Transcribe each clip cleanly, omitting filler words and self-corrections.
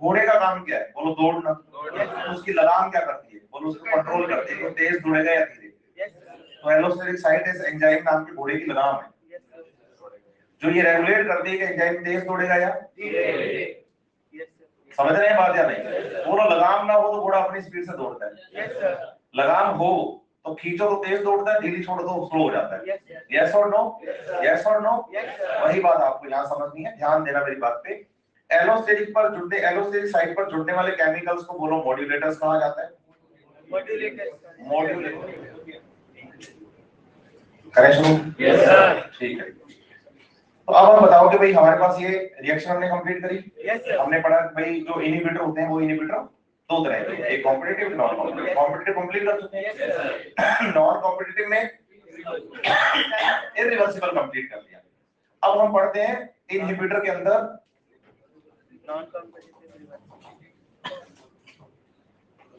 घोड़े का काम क्या है? बोलो दौड़ना। तो उसकी लगाम क्या करती है? बोलो उसको कंट्रोल करती है, वो तेज दौड़ेगा या धीरे। तो एलोस्टेरिक साइट इस एंजाइम नाम के घोड़े की लगाम है जो ये रेगुलेट करती है कि एंजाइम तेज दौड़ेगा या धीरे। समझ रहे हैं बात या नहीं? बोलो लगाम ना हो तो घोड़ा अपनी स्पीड से दौड़ता है, लगाम हो तो खींचो तो तेज दौड़ता है, ढीली छोड़ो तो स्लो हो जाता है। यस और नो? यस और नो? वही बात आपको यहाँ समझनी है, ध्यान देना मेरी बात पे। एलोस्टेरिक साइट पर जुड़ने वाले केमिकल्स को बोलो मॉड्यूलेटर्स कहा जाता है। मॉड्यूलेटर करें शुरू? Yes sir. ठीक है, तो अब हम बताओ कि भाई हमारे पास ये रिएक्शन हमने कंप्लीट करी। हमने पढ़ा भाई जो इनहिबिटर होते हैं वो इनहिबिटर दो तरह के, एक competitive, non competitive. Competitive complete कर चुके हैं, नॉन कॉम्पिटिटिव में इरिवर्सिबल कंप्लीट कर दिया। अब हम पढ़ते हैं इनहिबिटर के अंदर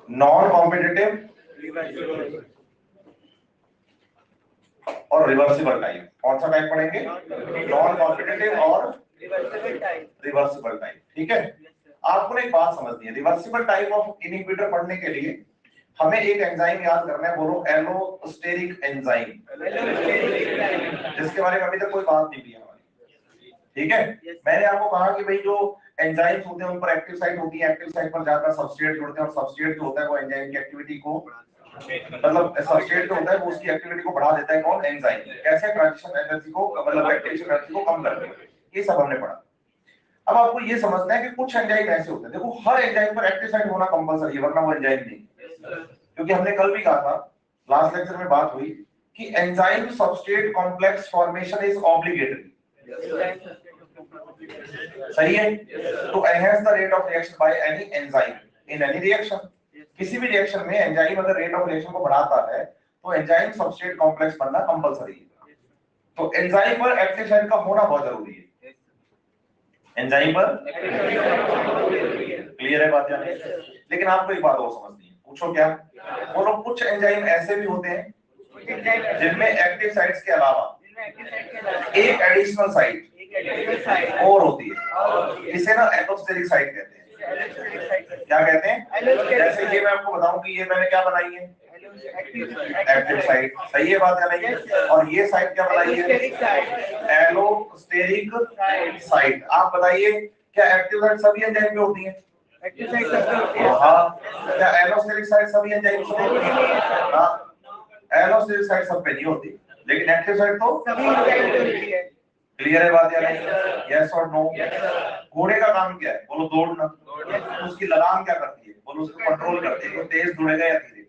नॉन कॉम्पिटिटिव और रिवर्सिबल टाइप। कौन सा टाइप पढ़ेंगे? नॉन कॉम्पिटिटिव और रिवर्सिबल टाइप। ठीक है, आपको एक बात समझनी है, रिवर्सिबल टाइप ऑफ इनहिबिटर पढ़ने के लिए हमें एक एंजाइम याद करना है, बोलो एलोस्टेरिक एंजाइम, जिसके बारे में अभी तक कोई बात नहीं की हमारी। ठीक है, मैंने आपको कहा कि भाई जो एंजाइम्स होते हैं उन पर एक्टिव साइट होती है, एक्टिव साइट पर जाकर सबस्ट्रेट जुड़ते हैं और सबस्ट्रेट जो होता है वो एंजाइम की एक्टिविटी को, मतलब सबस्ट्रेट जो होता है वो उसकी एक्टिविटी को बढ़ा देता है। कौन? एंजाइम। कैसे? ट्रांजिशन एनर्जी को, मतलब एक्टिवेशन एनर्जी को कम करते हैं। ये सब हमने पढ़ा। अब आपको ये समझना है कि कुछ एंजाइम ऐसे होते हैं, देखो हर एंजाइम पर एक्टिव साइट होना कंपलसरी है, वरना वो एंजाइम नहीं। क्योंकि हमने कल भी कहा था, लास्ट लेक्चर में बात हुई कि enzyme substrate complex formation is obligatory. सही है? तो enhance the rate of reaction by any enzyme in any reaction. किसी भी रिएक्शन में एंजाइम अगर रेट ऑफ रिएक्शन को बढ़ाता है तो एंजाइम सबस्ट्रेट कॉम्प्लेक्स बनना कंपलसरी है। तो एंजाइम पर एक्टिव साइट का होना बहुत जरूरी है। एंजाइम पर क्लियर है बात या नहीं? लेकिन आपको एक बात और समझनी है, पूछो क्या? बोलो कुछ एंजाइम ऐसे भी होते हैं जिनमें एक्टिव साइट्स के अलावा एक एडिशनल साइट और होती है, इसे ना एलोस्टेरिक साइट कहते हैं। क्या कहते हैं? जैसे ये मैं आपको बताऊं कि ये मैंने क्या बनाई है, एक्टिव साइट। सही है बात या नहीं? और ये साइट क्या बनाई है? Allosteric site. आप बताइए क्या एक्टिव साइट सभी एंजाइम में होती है? एक्टिव साइट सब पे होती है। हाँ, क्या एलोस्टेरिक साइट सभी एंजाइम में होती है? हाँ, एलोस्टेरिक साइट सब पे नहीं होती, लेकिन एक्टिव साइट तो सभी एंजाइम में होती है। क्लियर है बात या नहीं? यस और नो? घोड़े का काम क्या है? बोलो दौड़ना। उसकी लगाम क्या करती है? बोलो उसको कंट्रोल करती है, वो तेज दौड़ेगा या धीरे।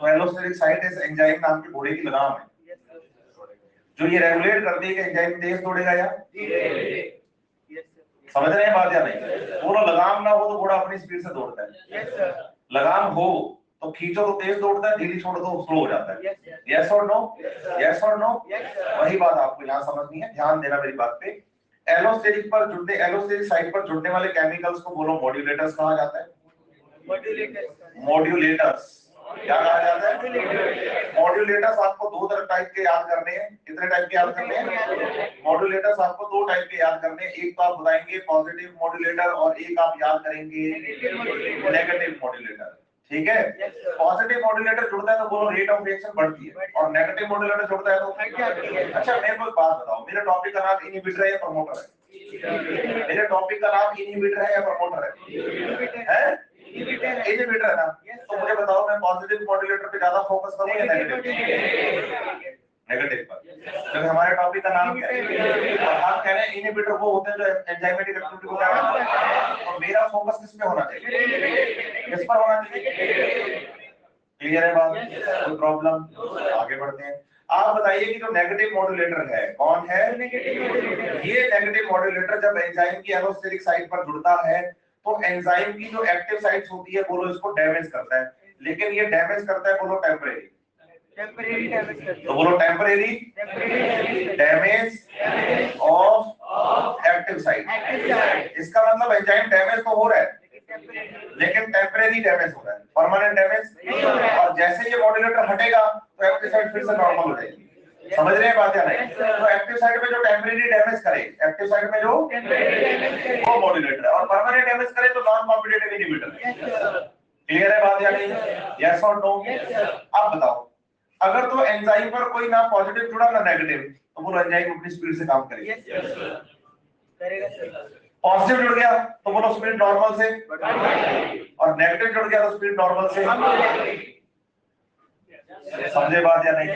तो एलोस्टेरिक साइट इस एंजाइम नाम के घोड़े की लगाम है जो ये रेगुलेट करती है कि एंजाइम तेज दौड़ेगा या धीरे। समझ रहे हैं बात या नहीं? बोलो लगाम ना हो तो घोड़ा अपनी स्पीड से दौड़ता है, लगाम हो तो खींचो तो तेज दौड़ता है, ढीली छोड़ो तो स्लो हो जाता है। यस और नो? यस और नो? वही बात आपको यहाँ समझनी है, ध्यान देना मेरी बात पे। एलोस्टेरिक साइट पर जुड़ने वाले केमिकल्स को बोलो मॉड्यूलेटर्स कहा जाता है। मॉड्यूलेटर्स क्या कहा जाता है? मॉड्यूलेटर्स आपको दो तरह टाइप के याद करने हैं। कितने टाइप के याद करने हैं? मॉड्यूलेटर्स आपको दो टाइप के याद करने हैं। एक तो आप बताएंगे पॉजिटिव मॉड्यूलेटर और एक आप याद करेंगे नेगेटिव मॉड्यूलेटर। ठीक है, पॉजिटिव मॉड्यूलेटर जुड़ता है तो बोलो रेट ऑफ रिएक्शन बढ़ती है, और नेगेटिव मॉड्यूलेटर जुड़ता है तो अच्छा मेरे को एक बात बताओ, मेरे टॉपिक का नाम इनहिबिटर है या प्रमोटर है? मेरे टॉपिक का नाम इनहिबिटर है या प्रमोटर है? इनहिबिटर है ना? तो मुझे बताओ मैं पॉजिटिव मॉड्यूलेटर पे ज्यादा फोकस करूं या नेगेटिव? नेगेटिव पर, क्योंकि हमारे टॉपिक का नाम क्या है और हम कह रहे हैं इनहिबिटर वो होते हैं जो एंजाइमेटिक एक्टिविटी को क्या करते हैं, और मेरा फोकस किस पे होना चाहिए? किस पर होना चाहिए? क्लियर है बात? कोई प्रॉब्लम? आगे बढ़ते हैं। आप बताइए कि जो नेगेटिव मॉड्यूलेटर है कौन है? ये नेगेटिव मॉड्यूलेटर जब एंजाइम की एलोस्टेरिक साइट पर जुड़ता है तो एंजाइम की जो एक्टिव साइट्स होती है बोलो इसको डैमेज करता है, लेकिन ये डैमेज करता है बोलो टेम्परेरी डैमेज करता है। तो बोलो temporary damage of active site. इसका मतलब एंजाइम डैमेज तो हो रहा है लेकिन टेम्परेरी डैमेज हो रहा है, परमानेंट डैमेज नहीं हो रहा है। और जैसे ये मॉड्यूलेटर हटेगा तो एक्टिव साइट फिर से नॉर्मल हो जाएगी। समझ रहे हैं बात या नहीं? तो एक्टिव साइट में जो टेम्परेरी डैमेज करे, एक्टिव साइट में जो वो मॉड्यूलेटर है, और परमानेंट डैमेज करे तो नॉन कॉम्पिटिटिव इनहिबिटर है। क्लियर है बात या नहीं? यस और नो? अब बताओ, अगर तो एंजाइम पर कोई ना पॉजिटिव जुड़ा ना नेगेटिव, तो बोलो एंजाइम अपनी स्पीड से काम करेगा। पॉजिटिव जुड़ गया तो बोलो स्पीड नॉर्मल से, और नेगेटिव जुड़ गया तो स्पीड नॉर्मल से। समझे बात या नहीं?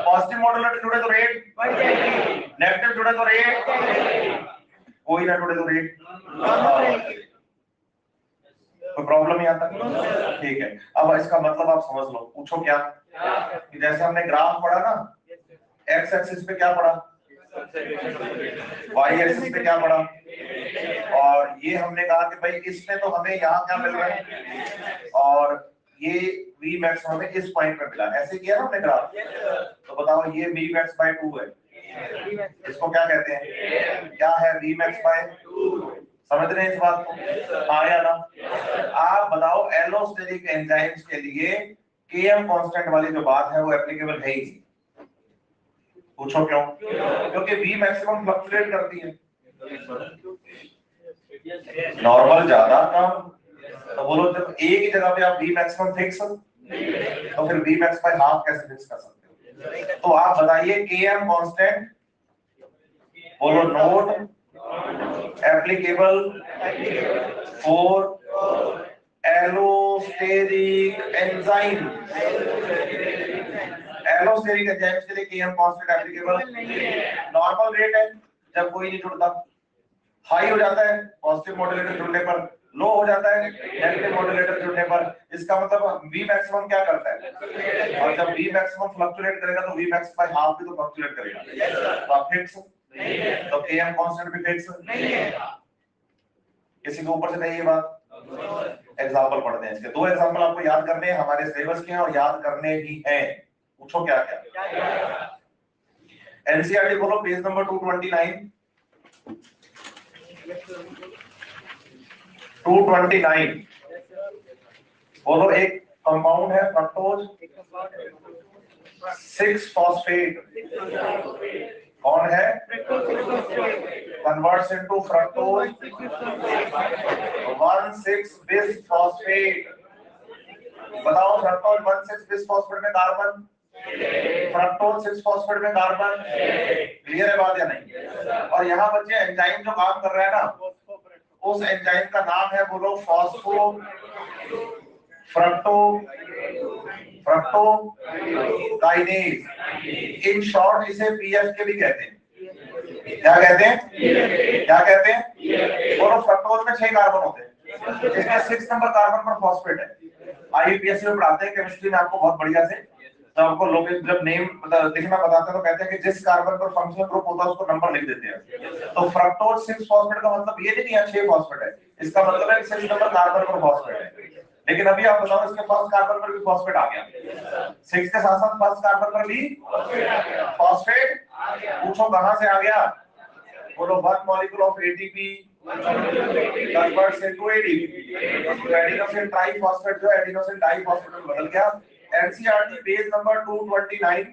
पॉजिटिव मॉड्यूलेटर जुड़े तो रेट, नेगेटिव जुड़े तो रेट, कोई ना जुड़े तो रेट। कोई प्रॉब्लम नहीं आता? ठीक है, अब इसका मतलब आप समझ लो। पूछो क्या? कि जैसे हमने ग्राफ पढ़ा ना, एक्स एक्सिस पे क्या पढ़ा, वाई एक्सिस पे क्या पढ़ा, और ये हमने कहा कि भाई इसमें तो हमें यहाँ क्या मिल रहा है, और ये v max हमें इस पॉइंट पे मिला। ऐसे किया ना हमने ग्राफ। तो बताओ ये v max by 2 है, इसको क्या कहते हैं? क्या है v max by 2? समझ रहे हैं इस बात को? हाँ या ना? आप बताओ एलोस्टेरिक एंजाइम्स के लिए Km कांस्टेंट वाली जो बात है वो एप्लीकेबल है ही नहीं। पूछो क्यों? क्योंकि v मैक्सिमम फ्लक्चुएट करती है, नॉर्मल ज्यादा कम। तो बोलो जब एक ही जगह पे आप v मैक्सिमम फिक्स, तो फिर v मैक्स बाय हाफ कैसे फिक्स कर सकते हो? तो आप बताइए Km कांस्टेंट, बोलो note applicable for allosteric enzyme. Allosteric enzymes के लिए Km constant applicable normal rate है जब कोई नहीं जुड़ता, हाई हो जाता है पॉजिटिव मॉड्यूलेटर जुड़ने पर, लो हो जाता है नेगेटिव मॉड्यूलेटर जुड़ने पर। इसका मतलब v मैक्सिमम क्या करता है, और जब v मैक्सिमम फ्लक्चुएट करेगा तो v मैक्स बाय हाफ भी तो फ्लक्चुएट करेगा। तो आप फिक्स, तो Km कांस्टेंट भी फिक्स नहीं है। किसी के ऊपर से नहीं ये बात। एग्जांपल पढ़ते हैं इसके, दो एग्जांपल आपको याद करने हैं, हमारे सिलेबस के हैं और याद करने ही हैं। पूछो क्या क्या? एनसीईआरटी बोलो पेज नंबर 229। 229 बोलो। एक कंपाउंड है फ्रक्टोज 6 फॉस्फेट, कौन है? Converts into fructose 1,6 bis phosphate. बताओ फ्रक्टोज 1,6 बिस फॉस्फेट में कार्बन, फ्रक्टोज 6 फॉस्फेट में कार्बन। क्लियर है बात या नहीं? और यहाँ बच्चे एंजाइम जो काम कर रहा है ना, उस एंजाइम का नाम है बोलो फॉस्फो फ्रक्टोकाइनेज। इन शॉर्ट इसे पीएफ के भी कहते हैं। क्या कहते हैं? क्या कहते हैं? बोलो फ्रक्टोज में 6 कार्बन होते हैं, इसमें 6 नंबर कार्बन पर फॉस्फेट है। आईयूपीएससी में पढ़ाते हैं केमिस्ट्री में आपको बहुत बढ़िया से, तो आपको लोग जब नेम लिखना बताते हैं तो कहते हैं कि जिस कार्बन पर फंक्शनल ग्रुप होता है उसको नंबर लिख देते हैं। तो फ्रक्टोज 6 फॉस्फेट का मतलब ये नहीं है 6 फॉस्फेट है, इसका मतलब है 6 नंबर कार्बन पर फॉस्फेट है। लेकिन अभी आप बताओ इसके फर्स्ट कार्बन पर भी फॉस्फेट आ गया, 6 के साथ साथ फर्स्ट कार्बन पर भी फॉस्फेट। पूछो कहां से आ गया? बोलो 1 molecule of ATP converts into ADP. Adenosine triphosphate जो एडिनोसिन डाइफॉस्फेट में बदल गया। NCERT page number 229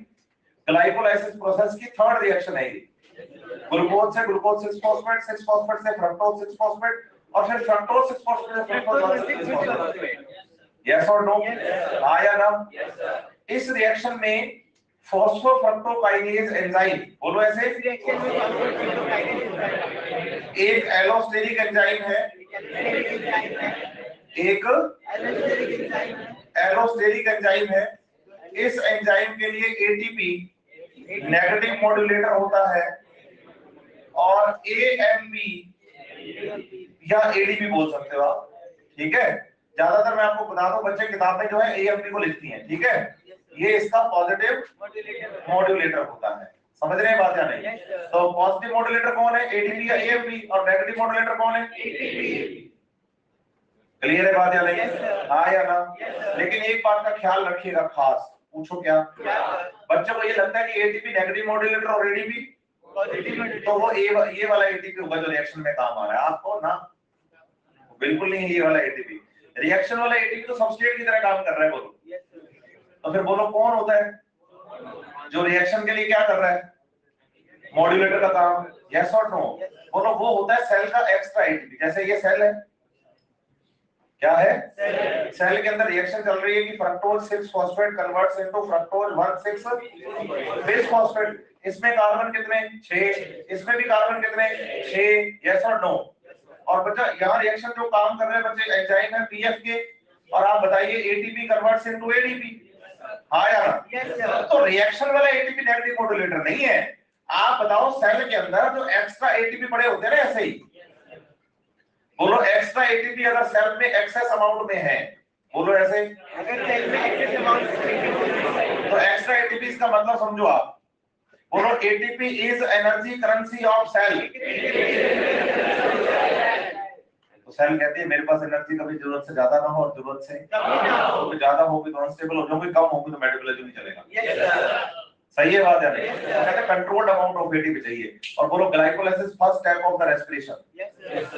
glycolysis process की थर्ड रिएक्शन है ये। ग्लूकोज से ग्लूकोज 6 फॉस्फेट, 6 फॉस्फेट से फ्रक्टोज 6 फॉस्फेट, और फिर फ्रक्टोज 6 फॉस्फेट से फ्रक्टोज 6 फॉस्फेट। यस और नो? हां या ना? इस रिएक्शन में फॉस्फोफ्रक्टोकाइनेज एंजाइम, बोलो ऐसे, एक एलोस्टेरिक एंजाइम है, एक एलोस्टेरिक एंजाइम है। इस एंजाइम के लिए एटीपी नेगेटिव मॉड्यूलेटर होता है, और एएमपी या एडीपी बोल सकते हो आप। ठीक है, ज्यादातर मैं आपको बता दूं बच्चे किताब में जो है एएमपी को लिखती हैं। ठीक है, ये इसका पॉजिटिव मॉड्यूलेटर होता है। समझ रहे हैं बात या नहीं? तो पॉजिटिव मॉड्यूलेटर कौन है? एडीपी या एएमपी, और नेगेटिव मॉड्यूलेटर कौन है? एटीपी। क्लियर है बात या नहीं? हाँ या ना? लेकिन एक बात का ख्याल रखिएगा खास। पूछो क्या? बच्चों को ये लगता है कि एटीपी नेगेटिव मॉड्यूलेटर और एडीपी पॉजिटिव, तो वो ये वाला एटीपी होगा जो रिएक्शन में काम आ रहा है आपको ना, बिल्कुल नहीं ये वाला एटीपी। रिएक्शन वाला एटीपी तो सबस्ट्रेट की तरह काम कर रहा है। बोलो तो फिर बोलो कौन होता है? जो रिएक्शन के लिए क्या कर रहा है, मॉड्यूलेटर का काम, यस और नो? बोलो वो होता है सेल का एक्स्ट्रा एटीपी। जैसे ये सेल है, क्या है, सेल के अंदर रिएक्शन चल रही है कि fructose 6 phosphate converts into fructose 1,6 bis phosphate. इसमें कार्बन कितने, 6, इसमें भी कार्बन कितने, 6, यस और नो? और बच्चा यहाँ रिएक्शन जो काम कर रहे हैं बच्चे, एंजाइम है पीएफ के, और आप बताइए एटीपी कन्वर्ट्स इनटू एडीपी, हाँ या ना? तो रिएक्शन वाला एटीपी नेगेटिव मॉड्यूलेटर नहीं है। आप बताओ सेल के अंदर जो एक्स्ट्रा एटीपी पड़े होते हैं ना, ऐसे ही बोलो, एक्स्ट्रा एटीपी अगर सेल में एक्सेस अमाउंट में है, बोलो ऐसे, अगर सेल में एक्सेस अमाउंट, तो एक्स्ट्रा एटीपी का मतलब समझो आप, बोलो ATP is energy currency of cell. तो सेल कहती है मेरे पास एनर्जी कभी जरूरत से ज्यादा ना हो और जरूरत से कम ना हो, तो ज्यादा होगी तो अनस्टेबल हो जाओगे, कम होगी तो मेटाबॉलिज्म नहीं चलेगा। सही है बात या नहीं? कहते हैं कंट्रोल्ड अमाउंट ऑफ एटीपी चाहिए। और बोलो glycolysis first step of the respiration,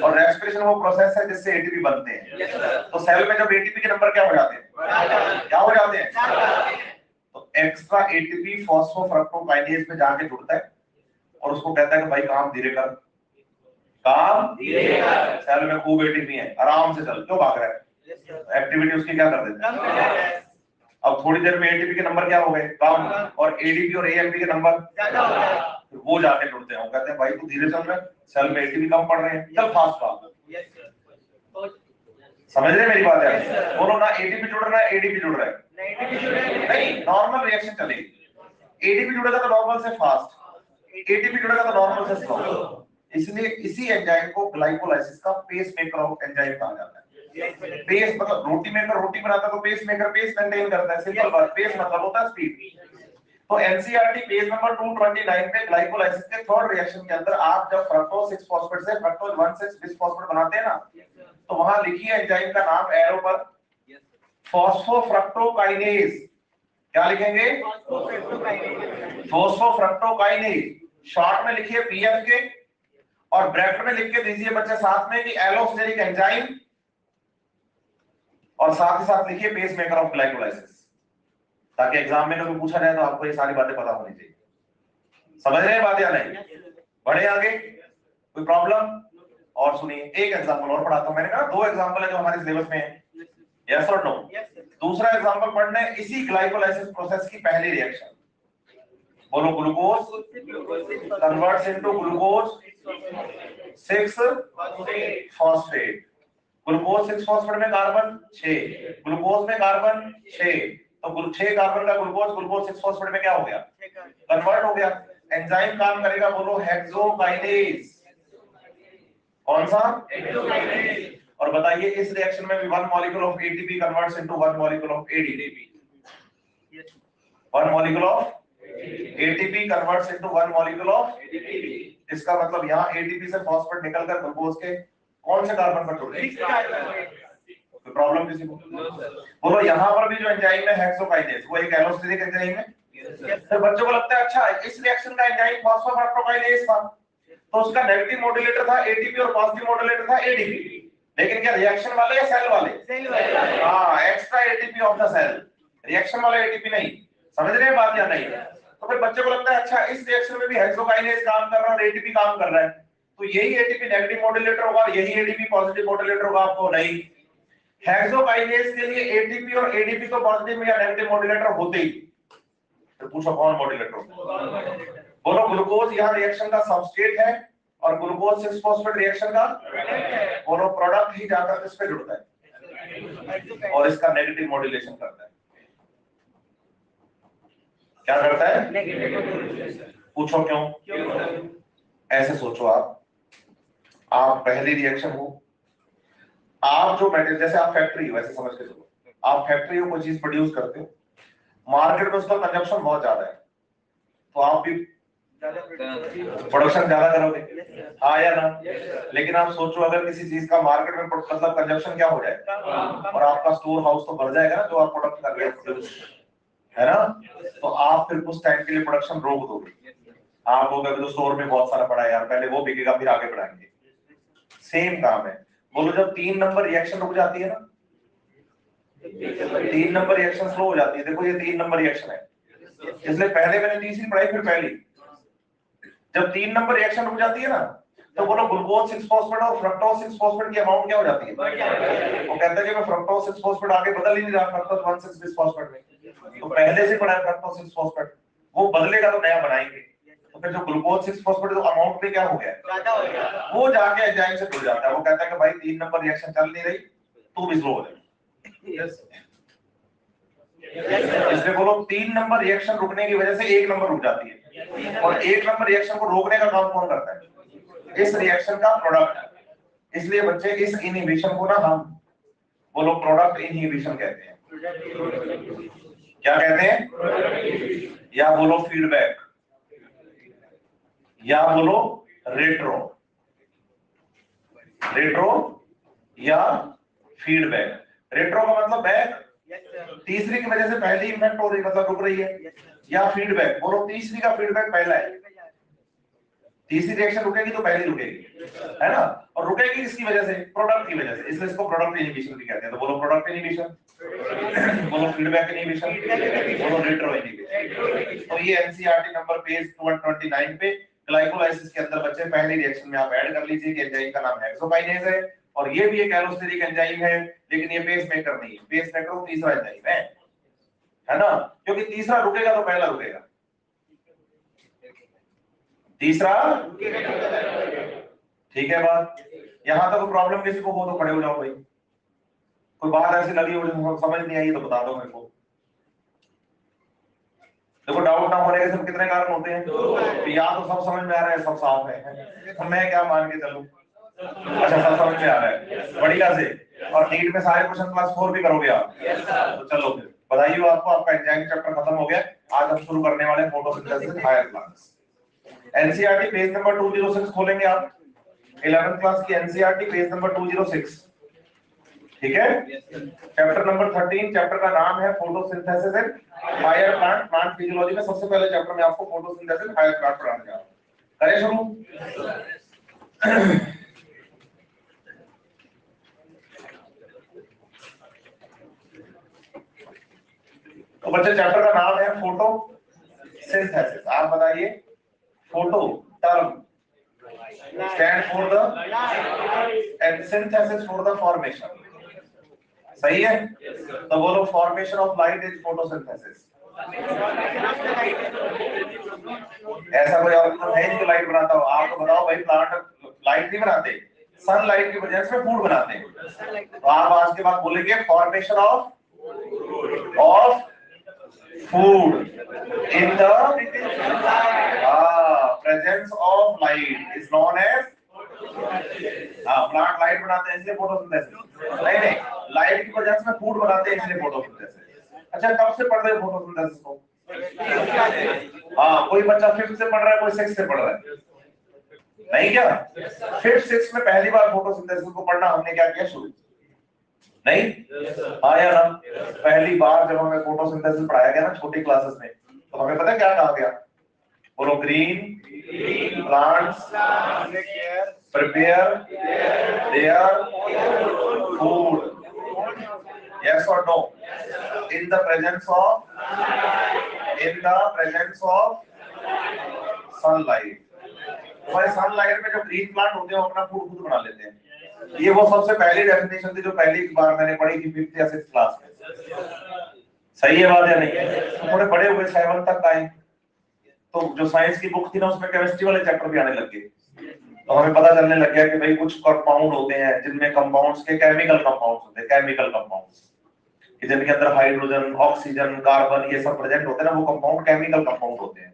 और रेस्पिरेशन वो प्रोसेस है जिससे एटीपी बनते हैं। तो सेल में जब एटीपी के नंबर क्या हो जाते हैं, क्या हो जाते हैं, तो एक्स्ट्रा एटीपी फॉस्फोफ्रक्टोकाइनेज में जाके जुड़ता है और उसको कहता है कि भाई काम धीरे कर, काम धीरे कर। सेल में खूब एटीपी है, आराम से चल, क्यों भाग रहा है, एक्टिविटी उसकी क्या कर देता है। अब थोड़ी देर में एटीपी के नंबर क्या हो गए, कम, और एडीपी और एएमपी के नंबर ज्यादा हो गए। वो जाके जुड़ते हैं, वो कहते हैं भाई तू धीरे चल रहा है, सेल में एटीपी कम पड़ रहे हैं, चल फास्ट भाग। समझ रहे मेरी बात है? बोलो ना एटीपी जुड़ रहा है, एडीपी जुड़ रहा है, नहीं, नॉर्मल रिएक्शन चलेगी। एडीपी जुड़ेगा तो नॉर्मल से फास्ट, एटीपी जुड़ेगा तो नॉर्मल से स्लो। इसलिए इसी एंजाइम को ग्लाइकोलाइसिस का पेस मेकर ऑफ एंजाइम कहा जाता है। पेस मतलब रोटी मेकर रोटी बनाता है तो पेस मेकर पेस मेंटेन करता है, सिंपल बात। पेस मतलब होता है स्पीड। तो एनसीईआरटी पेज नंबर 229 पे ग्लाइकोलाइसिस के थर्ड रिएक्शन के अंदर आप जब फ्रक्टोज 6 फॉस्फेट से फ्रक्टोज 1,6 बिस फॉस्फेट बनाते हैं ना, तो वहां लिखिए एंजाइम का नाम एरो पर, फॉस्फोफ्रक्टोकाइनेज। क्या लिखेंगे, फॉस्फोफ्रक्टोकाइनेज। शॉर्ट में लिखिए पीएफ के, और ब्रैकेट में लिख के दीजिए बच्चे साथ में कि एलोस्टेरिक एंजाइम, और साथ ही साथ लिखिए पेस मेकर ऑफ ग्लाइकोलाइसिस, ताकि एग्जाम में कभी पूछा जाए तो आपको ये सारी बातें पता होनी चाहिए। समझ रहे हैं बात या नहीं? बढ़े आगे, कोई प्रॉब्लम? और सुनिए एक एग्जांपल और पढ़ाता हूं। मैंने कहा 2 एग्जांपल है जो हमारे सिलेबस में है, यस और नो? दूसरा एग्जांपल पढ़ना है इसी ग्लाइकोलाइसिस प्रोसेस की पहली रिएक्शन। बोलो glucose converts into glucose 6 phosphate. Glucose 6 phosphate में कार्बन 6, ग्लूकोज में कार्बन 6, तो 6 कार्बन का ग्लूकोज ग्लूकोज 6 फॉस्फेट में क्या हो गया, कन्वर्ट हो गया। एंजाइम काम करेगा, बोलो हेक्सोकाइनेज। कौन सा, हेक्सोकाइनेज। और बताइए इस रिएक्शन में भी 1 molecule of ATP converts into 1 molecule of ADP. 1 molecule of ATP converts into 1 molecule of ADP. इसका मतलब यहाँ एटीपी से फॉस्फेट निकलकर ग्लूकोज के कौन से कार्बन पर जुड़ गए? तो प्रॉब्लम किसी को? बोलो यहाँ पर भी जो एंजाइम है हेक्सोकाइनेज, वो एक एलोस्टेरिक एंजाइम है। फिर बच्चों को लगता है अच्छा इस रिएक्शन का एंजाइम फॉस्फोफ्रक्टोकाइनेज था, तो उसका नेगेटिव मॉड्यूलेटर था एटीपी और पॉजिटिव मॉड्यूलेटर था एडीपी। लेकिन क्या रिएक्शन वाले या सेल वाले? सेल वाले। हाँ, extra ATP of the cell, reaction वाला एटीपी नहीं। समझ रहे हैं बात या नहीं? तो फिर बच्चों को लगता है अच्छा इस रिएक्शन में भी हेक्सोकाइनेज काम कर रहा है और एटीपी काम कर रहा है, तो यही एटीपी नेगेटिव मॉड्यूलेटर होगा, यही एडीपी पॉजिटिव मॉड्यूलेटर होगा। आपको नहीं, हेक्सोकाइनेज के लिए एटीपी और एडीपी तो पॉजिटिव या नेगेटिव मॉड्यूलेटर होते ही। तो पूछो कौन मॉड्यूलेटर होगा? बोलो ग्लूकोज यहाँ रिएक्शन का सबस्ट्रेट है और ग्लूकोज 6 फॉस्फेट रिएक्शन का बोलो प्रोडक्ट ही जाकर किस पे जुड़ता है और इसका नेगेटिव मॉड्यूलेशन करता है। क्या करता है? Negative modulation. पूछो क्यों? ऐसे सोचो आप पहली रिएक्शन हो, आप जो मटेरियल, जैसे आप फैक्ट्री हो, वैसे समझ के चलो, आप फैक्ट्री हो कोई चीज प्रोड्यूस करते हो, मार्केट में उसका कंजप्शन बहुत ज्यादा है, तो आप भी प्रोडक्शन ज्यादा करोगे, हाँ या ना? लेकिन आप सोचो अगर किसी चीज का मार्केट में मतलब कंजप्शन क्या हो जाए और आपका स्टोर हाउस तो भर जाएगा ना जो आप प्रोडक्ट कर रहे हो, है ना? तो आप फिर कुछ टाइम के लिए प्रोडक्शन रोक दोगे। आप लोग तो स्टोर में बहुत सारा पड़ा है यार, पहले वो बिकेगा फिर आगे बढ़ाएंगे। सेम काम है। बोलो जब 3 नंबर रिएक्शन रुक जाती है ना, 3 नंबर रिएक्शन स्लो हो जाती है। देखो ये 3 नंबर रिएक्शन है, इसलिए पहले मैंने तीसरी पढ़ाई फिर पहली। जब 3 नंबर रिएक्शन रुक जाती है ना, तो बोलो ग्लूकोज 6 फॉस्फेट और फ्रक्टोज 6 फॉस्फेट की अमाउंट क्या हो जाती है? वो कहता है कि मैं फ्रक्टोज 6 फॉस्फेट आगे बदल ही नहीं रहा, फ्रक्टोज 1 6 फॉस्फेट में तो पहले से पढ़ा है फ्रक्टोज 6 फॉस्फेट, वो बदलेगा तो नया बनाएंगे। तो फिर जो ग्लूकोज 6 फॉस्फेट जो अमाउंट में क्या हो गया, ज्यादा हो गया, वो जाके एंजाइम से जुड़ जाता है। वो कहता है कि भाई 3 नंबर रिएक्शन चल नहीं रही, तू भी स्लो हो जा। इसलिए बोलो 3 नंबर रिएक्शन रुकने की वजह से 1 नंबर रुक जाती है, और 1 नंबर रिएक्शन को रोकने का काम कौन करता है? इस रिएक्शन का प्रोडक्ट। इसलिए बच्चे इस इनहिबिशन को ना हम बोलो प्रोडक्ट इनहिबिशन कहते हैं। क्या कहते हैं? या बोलो फीडबैक, या बोलो रेट्रो, रेट्रो या फीडबैक। रेट्रो का मतलब बैक, तीसरी की वजह से पहली इम्पैक्ट हो रही मतलब रुक रही है, या फीडबैक बोलो तीसरी का फीडबैक पहला है, तीसरी रिएक्शन रुकेगी तो पहली रुकेगी, है ना? और रुकेगी इसकी वजह से, प्रोडक्ट की वजह से, इसलिए इसको प्रोडक्ट इनहिबिशन भी कहते हैं। तो बोलो प्रोडक्ट इनहिबिशन, बोलो फीडबैक इनहिबिशन, बोलो रेट्रो इनहिबिशन। तो ये एनसीईआरटी नंबर पेज 229 पे ग्लाइकोलाइसिस के अंदर बच्चे पहली रिएक्शन में आप ऐड कर लीजिए कि एंजाइम का नाम हेक्सोकाइनेज है, और ये भी एक एलोस्टेरिक एंजाइम है, लेकिन ये पेसमेकर नहीं है। पेसमेकर तो तीसरा एंजाइम है ना? क्योंकि तीसरा रुकेगा तो पहला रुकेगा, तीसरा, ठीक है बात? यहां तक प्रॉब्लम किसी को हो तो खड़े हो जाओ भाई, कोई बात ऐसी लगी हो जो समझ नहीं आई तो बता दो मेरे को। देखो डाउट ना होने के सब कितने कारण होते हैं, तो या तो सब समझ में आ रहा है, सब साफ है, तो मैं क्या मान के चलूं? अच्छा सब समझ में आ रहा है, बढ़िया से। और नीट में सारे क्वेश्चन क्लास 4 भी करोगे आप? तो चलो फिर बधाई हो आपको, आपका एंजाइम चैप्टर खत्म हो गया। आज हम शुरू करने वाले हैं photosynthesis higher class. NCERT page number 206 खोलेंगे आप, 11th क्लास की एनसीईआरटी पेज नंबर 206, ठीक है? चैप्टर नंबर 13, चैप्टर का नाम है photosynthesis in higher plant. Plant physiology में सबसे पहले चैप्टर में आपको फोटोसिंथेसिस इन हायर प्लांट पढ़ाने जा रहा हूं। करें शुरू? तो बच्चे चैप्टर का नाम है फोटोसिंथेसिस। आप बताइए, photo term stand for the and synthesis for the formation, सही है? तो बोलो formation of light is photosynthesis. ऐसा कोई और है जो लाइट बनाता हो? आप तो बताओ भाई, प्लांट लाइट नहीं बनाते, सनलाइट की वजह से फूड बनाते हैं। तो आप आज के बाद बोलेंगे formation of food in the presence of light is known as plant light बनाते हैं इसलिए फोटोसिंथेसिस। नहीं, लाइट की वजह से फूड बनाते हैं इसलिए फोटोसिंथेसिस। अच्छा कब से पढ़ रहे हो फोटोसिंथेसिस को? कोई बच्चा 5th से पढ़ रहा है, कोई 6th से पढ़ रहा है, नहीं क्या? 5th 6th में पहली बार फोटोसिंथेसिस को पढ़ना हमने क्या किया शुरू? नहीं? या ना? पहली बार जब हमें फोटोसिंथेसिस पढ़ाया गया ना छोटी क्लासेस में, तो हमें पता है क्या कहा गया? बोलो green plants prepare their food, yes और no? In the presence of sunlight. हमारे सनलाइट में जो ग्रीन प्लांट होते हैं वो अपना फूड खुद बना लेते हैं। ये वो सबसे पहली डेफिनेशन थी जो पहली बार मैंने पढ़ी थी 5th या 6th क्लास में। सही है बात या नहीं? थोड़े बड़े हुए 7th तक आए तो जो साइंस की बुक थी ना उसमें केमिस्ट्री वाले चैप्टर भी आने लग गए, तो हमें पता चलने लग गया कि भाई कुछ कंपाउंड होते हैं जिनमें कंपाउंड्स के केमिकल कंपाउंड्स होते हैं, केमिकल कंपाउंड्स जिनके अंदर हाइड्रोजन ऑक्सीजन कार्बन ये सब प्रेजेंट होते हैं ना, वो कंपाउंड केमिकल कंपाउंड होते हैं।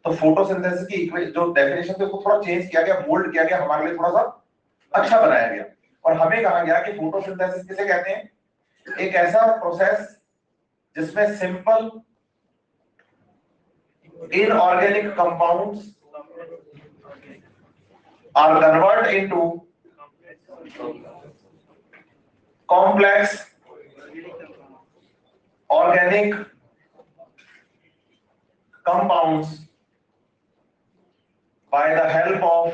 तो फोटोसिंथेसिस की जो डेफिनेशन थी उसको थोड़ा चेंज किया गया, मोल्ड किया गया, हमारे लिए थोड़ा सा अच्छा बनाया गया, और हमें कहा गया कि फोटोसिंथेसिस किसे कहते हैं? एक ऐसा प्रोसेस जिसमें simple inorganic compounds are converted into complex organic compounds by the help of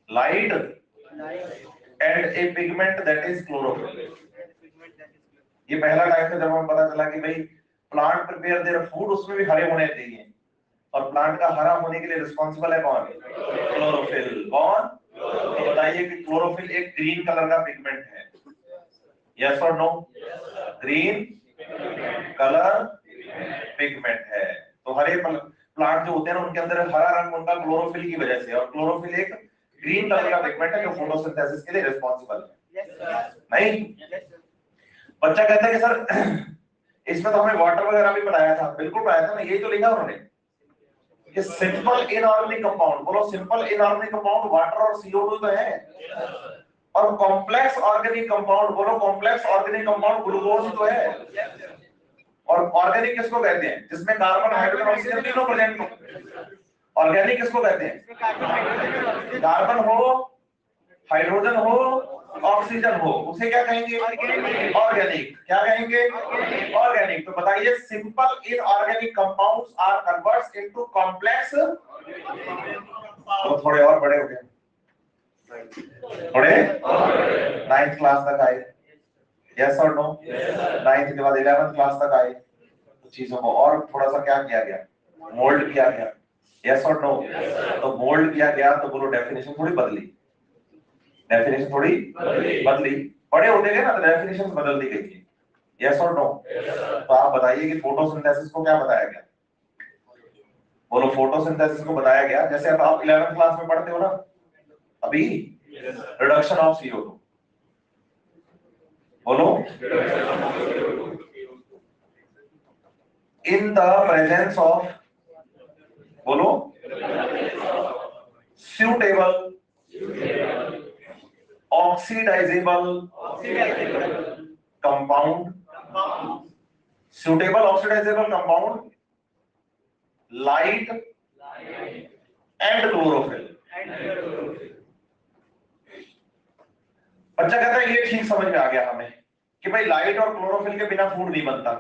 light and a pigment that is chlorophyll. ये पहला टाइम था जब हमें पता चला कि भाई प्लांट प्रिपेयर देयर फूड, उसमें भी हरे होने चाहिए, और प्लांट का हरा होने के लिए रिस्पॉन्सिबल है कौन? क्लोरोफिल। कौन? तो बताइए कि क्लोरोफिल एक ग्रीन कलर का पिगमेंट है, यस और नो? ग्रीन कलर पिगमेंट है। तो हरे प्लांट जो होते हैं ना उनके अंदर हरा रंग उनका क्लोरोफिल की वजह से, और क्लोरोफिल एक ग्रीन कलर का पिगमेंट है जो फोटोसिंथेसिस के लिए रिस्पॉन्सिबल है। नहीं? बच्चा कहता है कि सर इसमें तो हमें वाटर वगैरह भी पढ़ाया था। बिल्कुल पढ़ाया था ना, यही तो लिखा उन्होंने कि सिंपल इनऑर्गेनिक कंपाउंड, बोलो सिंपल इनऑर्गेनिक कंपाउंड वाटर और CO2 तो है, और कॉम्प्लेक्स ऑर्गेनिक कंपाउंड, बोलो कॉम्प्लेक्स ऑर्गेनिक कंपाउंड ग्लूकोज तो है। और ऑर्गेनिक किसको कहते हैं? जिसमें कार्बन हाइड्रोजन ऑक्सीजन तीनों प्रेजेंट हो। ऑर्गेनिक किसको कहते हैं? कार्बन हो, हाइड्रोजन हो, ऑक्सीजन हो, उसे क्या कहेंगे? ऑर्गेनिक। क्या कहेंगे? ऑर्गेनिक। तो बताइए simple inorganic compounds are converts into complex. तो थोड़े और बड़े हो गए, थोड़े 9th क्लास तक आए, यस और नो? 9th के बाद 11th क्लास तक आए, तो चीजों को और थोड़ा सा क्या किया गया? मोल्ड किया गया, यस और नो? तो मोल्ड किया गया तो बोलो डेफिनेशन थोड़ी बदली, डेफिनेशन थोड़ी बदली, बड़े होते गए ना तो डेफिनेशन बदल दी गई, यस और नो? तो आप बताइए कि फोटोसिंथेसिस को क्या बताया गया? बोलो फोटोसिंथेसिस को बताया गया, जैसे अब आप 11th क्लास में पढ़ते हो ना अभी, रिडक्शन ऑफ CO2, बोलो इन द प्रेजेंस ऑफ, बोलो suitable oxidizable compound, suitable oxidizable compound, light and chlorophyll। बच्चा कहता है ये ठीक समझ में आ गया हमें कि भाई लाइट और क्लोरोफिल के बिना फूड नहीं बनता,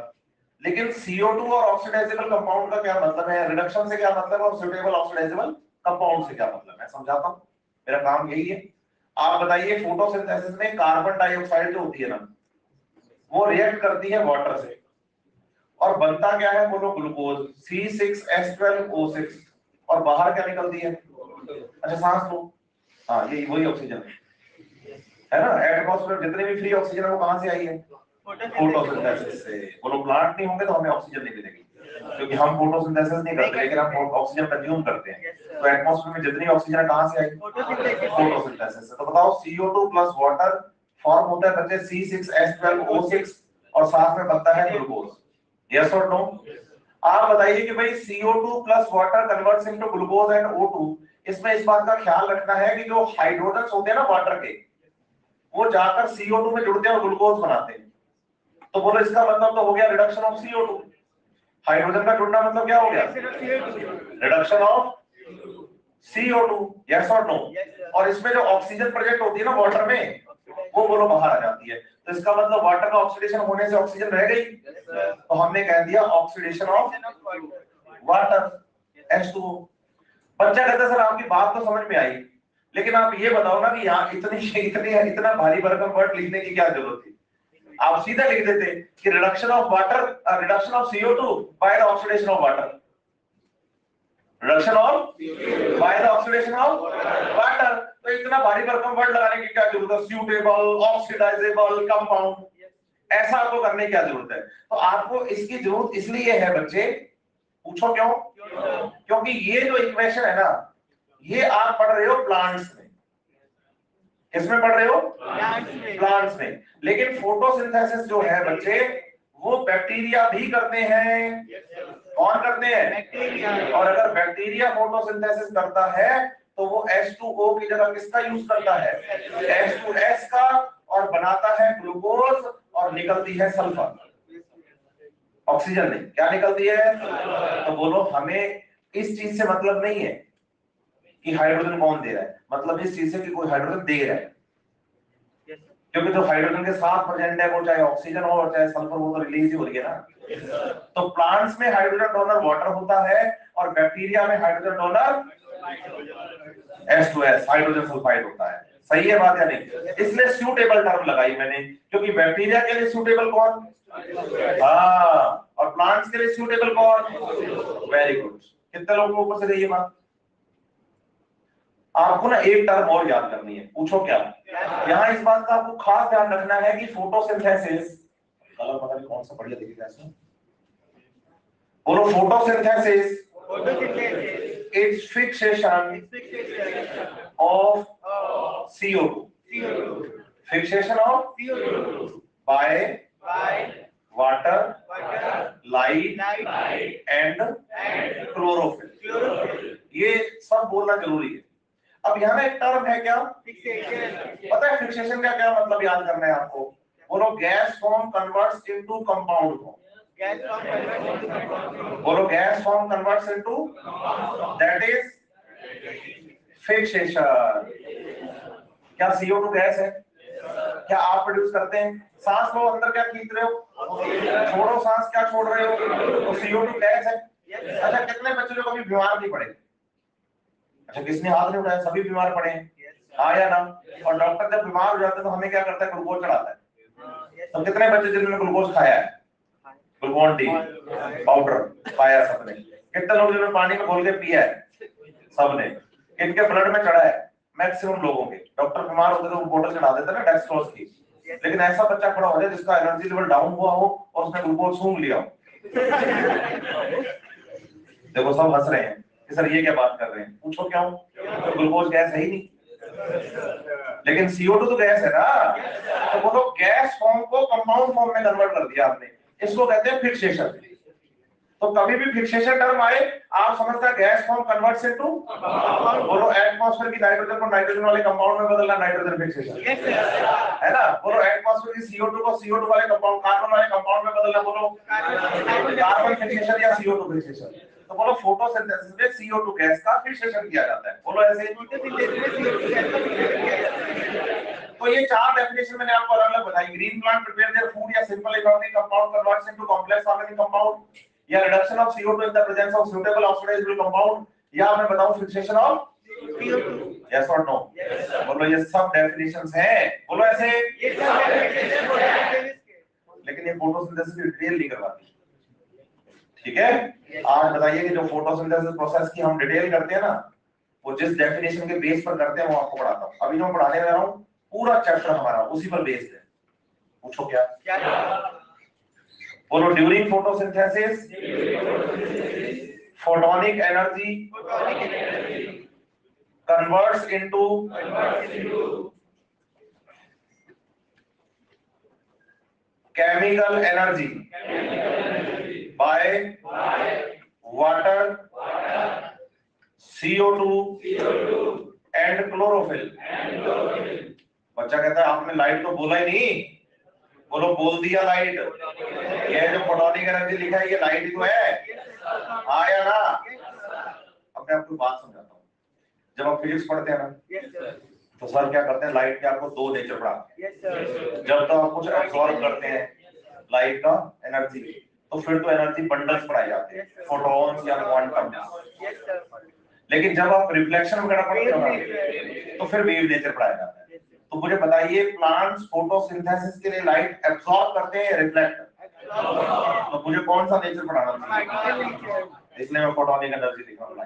लेकिन CO2 और ऑक्सीडाइजेबल कंपाउंड का क्या मतलब है? रिडक्शन से क्या मतलब है और सुटेबल ऑक्सीडाइजेबल कंपाउंड से क्या मतलब है? मैं समझाता हूं, मेरा काम यही है। आप बताइए फोटोसिंथेसिस में कार्बन डाइऑक्साइड जो होती है ना, वो रिएक्ट करती है वाटर से, और बनता क्या है? बोलो ग्लूकोज C6H12O6, और बाहर क्या निकलती है? अच्छा सांस लो, हाँ यही वही ऑक्सीजन है ना। एटमॉस्फेयर जितने भी फ्री ऑक्सीजन है वो कहां से आई है? फोटोसिंथेसिस से। बोलो प्लांट नहीं होंगे तो हमें ऑक्सीजन नहीं मिलेगी, क्योंकि हम फोटोसिंथेसिस नहीं करते लेकिन हम ऑक्सीजन कंज्यूम करते हैं। तो एटमॉस्फेयर में जितनी ऑक्सीजन कहां से आई? फोटोसिंथेसिस से। तो बताओ CO2 प्लस वाटर फॉर्म होता है बच्चे C6H12O6, और साथ में बनता है ग्लूकोज, यस और नो? आप बताइए कि भाई CO2 plus water converts into glucose and O2। इसमें इस बात का ख्याल रखना है कि जो हाइड्रोजन होते हैं ना वाटर के, वो जाकर CO2 में जुड़ते हैं और ग्लूकोज बनाते हैं। तो बोलो इसका मतलब तो हो गया रिडक्शन ऑफ CO2। हाइड्रोजन का जुड़ना मतलब क्या हो गया? रिडक्शन ऑफ CO2, यस और नो? और इसमें जो ऑक्सीजन प्रेजेंट होती है ना वाटर में, वो बोलो बाहर आ जाती है। तो इसका मतलब वाटर का ऑक्सीडेशन होने से ऑक्सीजन रह गई, तो हमने कह दिया ऑक्सीडेशन ऑफ वाटर, H2O। बच्चा कहता है सर आपकी बात तो समझ में आई, लेकिन आप ये बताओ ना कि यहाँ इतना भारी भरकम वर्ड लिखने की क्या जरूरत थी? आप सीधा लिख देते कि reduction of water, reduction of CO2 by the oxidation of water, reduction of by the oxidation of water. तो इतना भारी भरकम वर्ड लगाने की क्या जरूरत है? सूटेबल ऑक्सीडाइजेबल कंपाउंड, ऐसा आपको करने की क्या जरूरत है? तो आपको इसकी जरूरत इसलिए है बच्चे, पूछो क्यों? क्योंकि ये जो इक्वेशन है ना, ये आप पढ़ रहे हो प्लांट्स में। किसमें पढ़ रहे हो? प्लांट्स में। लेकिन फोटोसिंथेसिस जो है बच्चे, वो बैक्टीरिया भी करते हैं। कौन करते हैं? बैक्टीरिया। और अगर बैक्टीरिया फोटोसिंथेसिस करता है तो वो H2O की जगह किसका यूज करता है? H2S का, और बनाता है ग्लूकोज, और निकलती है सल्फर, ऑक्सीजन नहीं। क्या निकलती है? तो बोलो हमें इस चीज से मतलब नहीं है कि हाइड्रोजन कौन दे रहा है, मतलब इस चीज से कि कोई हाइड्रोजन दे रहा है, क्योंकि जो हाइड्रोजन के साथ प्रेजेंट है वो चाहे ऑक्सीजन हो और चाहे सल्फर, वो तो रिलीज ही हो रही है ना। तो प्लांट्स में हाइड्रोजन डोनर वाटर होता है, और बैक्टीरिया में hydrogen donor H2S hydrogen sulphide होता है। सही है बात या नहीं? इसलिए सूटेबल टर्म लगाई मैंने, क्योंकि बैक्टीरिया के लिए सूटेबल कौन? हाँ, और प्लांट्स के लिए सूटेबल कौन? Very good. कितने लोगों को ऊपर से गई ये बात? आपको ना एक टर्म और याद करनी है, पूछो क्या? यहाँ इस बात का आपको खास ध्यान रखना है कि फोटोसिंथेसिस, कलर पता नहीं कौन सा बढ़िया दिखेगा इसमें, बोलो photosynthesis it's fixation of CO2, fixation of by water, light and chlorophyll. ये सब बोलना जरूरी है। अब यहाँ एक टर्म है क्या? पता है फिक्सेशन का क्या मतलब? याद करना है आपको। बोलो gas form converts into compound form. बोलो gas form converts into, that is fixation. क्या CO2 गैस है? क्या आप प्रोड्यूस करते हैं? सांस लो, अंदर क्या खींच रहे हो? छोड़ो सांस, क्या छोड़ रहे हो? तो CO2 गैस है। अच्छा, कितने बच्चे जो कभी बीमार नहीं पड़े? अच्छा, किसने हाथ नहीं उठाया? सभी बीमार पड़े हैं, हाँ या ना? और डॉक्टर जब बीमार हो जाता है तो हमें क्या करता है? ग्लूकोज चढ़ाता है। तो कितने बच्चे जिन्होंने ग्लूकोज खाया है? ग्लूकोन डी पाउडर खाया सबने। कितने लोग जिन्होंने पानी में घोल के पिया है? सबने। इनके ब्लड में चढ़ा है मैक्सिमम लोगों के। डॉक्टर बीमार होते तो बोतल चढ़ा देते ना डेक्सट्रोज की। लेकिन ऐसा बच्चा खड़ा हो जाए जिसका एनर्जी लेवल डाउन हुआ हो और उसने ग्लूकोज सूंघ लिया हो, देखो सब हंस रहे हैं कि सर ये क्या बात कर रहे हैं। पूछो क्यों? तो ग्लूकोज गैस है ही नहीं, लेकिन CO2 तो गैस है ना। तो बोलो गैस फॉर्म को कंपाउंड फॉर्म में कन्वर्ट कर दिया आपने, इसको कहते हैं फिक्सेशन। तो कभी भी फिक्सेशन टर्म आए आप समझता गैस फॉर्म कन्वर्ट्स इनटू, बोलो एटमॉस्फेयर की नाइट्रोजन को नाइट्रोजन वाले कंपाउंड में बदलना, नाइट्रोजन फिक्सेशन है ना। बोलो एटमॉस्फेयर की CO2 को CO2 वाले कंपाउंड, कार्बन वाले कंपाउंड में बदलना, बोलो कार्बन फिक्सेशन या CO2 फिक्सेशन। तो बोलो फोटोसिंथेसिस में CO2 गैस का फिक्सेशन किया जाता है। बोलो ऐसे। तो ये चार डेफिनेशन मैंने आपको अलग अलग बताई। Green plant prepare their food या simple inorganic compound converts into complex organic compound, या reduction of CO2 in the presence of suitable oxidisable compound, या मैं बताऊं फिक्सेशन ऑफ CO2। यस और नो? बोलो ये सब डेफिनेशंस हैं। बोलो ऐसे। लेकिन ये फोटोसिंथेसिस की डिटेल नहीं करवाती, ठीक है? आज बताइए कि जो फोटोसिंथेसिस प्रोसेस की हम डिटेल करते हैं ना, वो जिस डेफिनेशन के बेस पर करते हैं वो आपको पढ़ाता हूं। अभी जो मैं पढ़ाने जा रहा हूं पूरा चैप्टर हमारा उसी पर बेस्ड है। पूछो क्या? बोलो during photosynthesis photonic energy converts into chemical energy by water, CO2 and chlorophyll. बच्चा कहता है आपने लाइट तो बोला ही नहीं। बोलो बोल दिया लाइट। ये जो फोटोनिक एनर्जी लिखा है ये लाइट ही तो है, हाँ या ना? अब मैं आपको बात समझाता हूँ। जब आप फिजिक्स पढ़ते हैं ना तो सर क्या करते हैं, लाइट के आपको दो नेचर पढ़ाते हैं। जब तो आप कुछ एब्सॉर्ब करते हैं लाइट का एनर्जी, तो फिर तो एनर्जी बंडल्स पढ़ाए जाते हैं, फोटॉन्स या क्वांटम। लेकिन जब आप रिफ्लेक्शन वगैरह पढ़ते हो तो फिर वेव नेचर पढ़ाया जाता है। तो मुझे बताइए प्लांट्स फोटोसिंथेसिस के लिए लाइट एब्सॉर्ब करते हैं, रिफ्लेक्ट? तो मुझे कौन सा नेचर पढ़ाना चाहिए? इसलिए मैं फोटोनिक एनर्जी लिख रहा हूँ।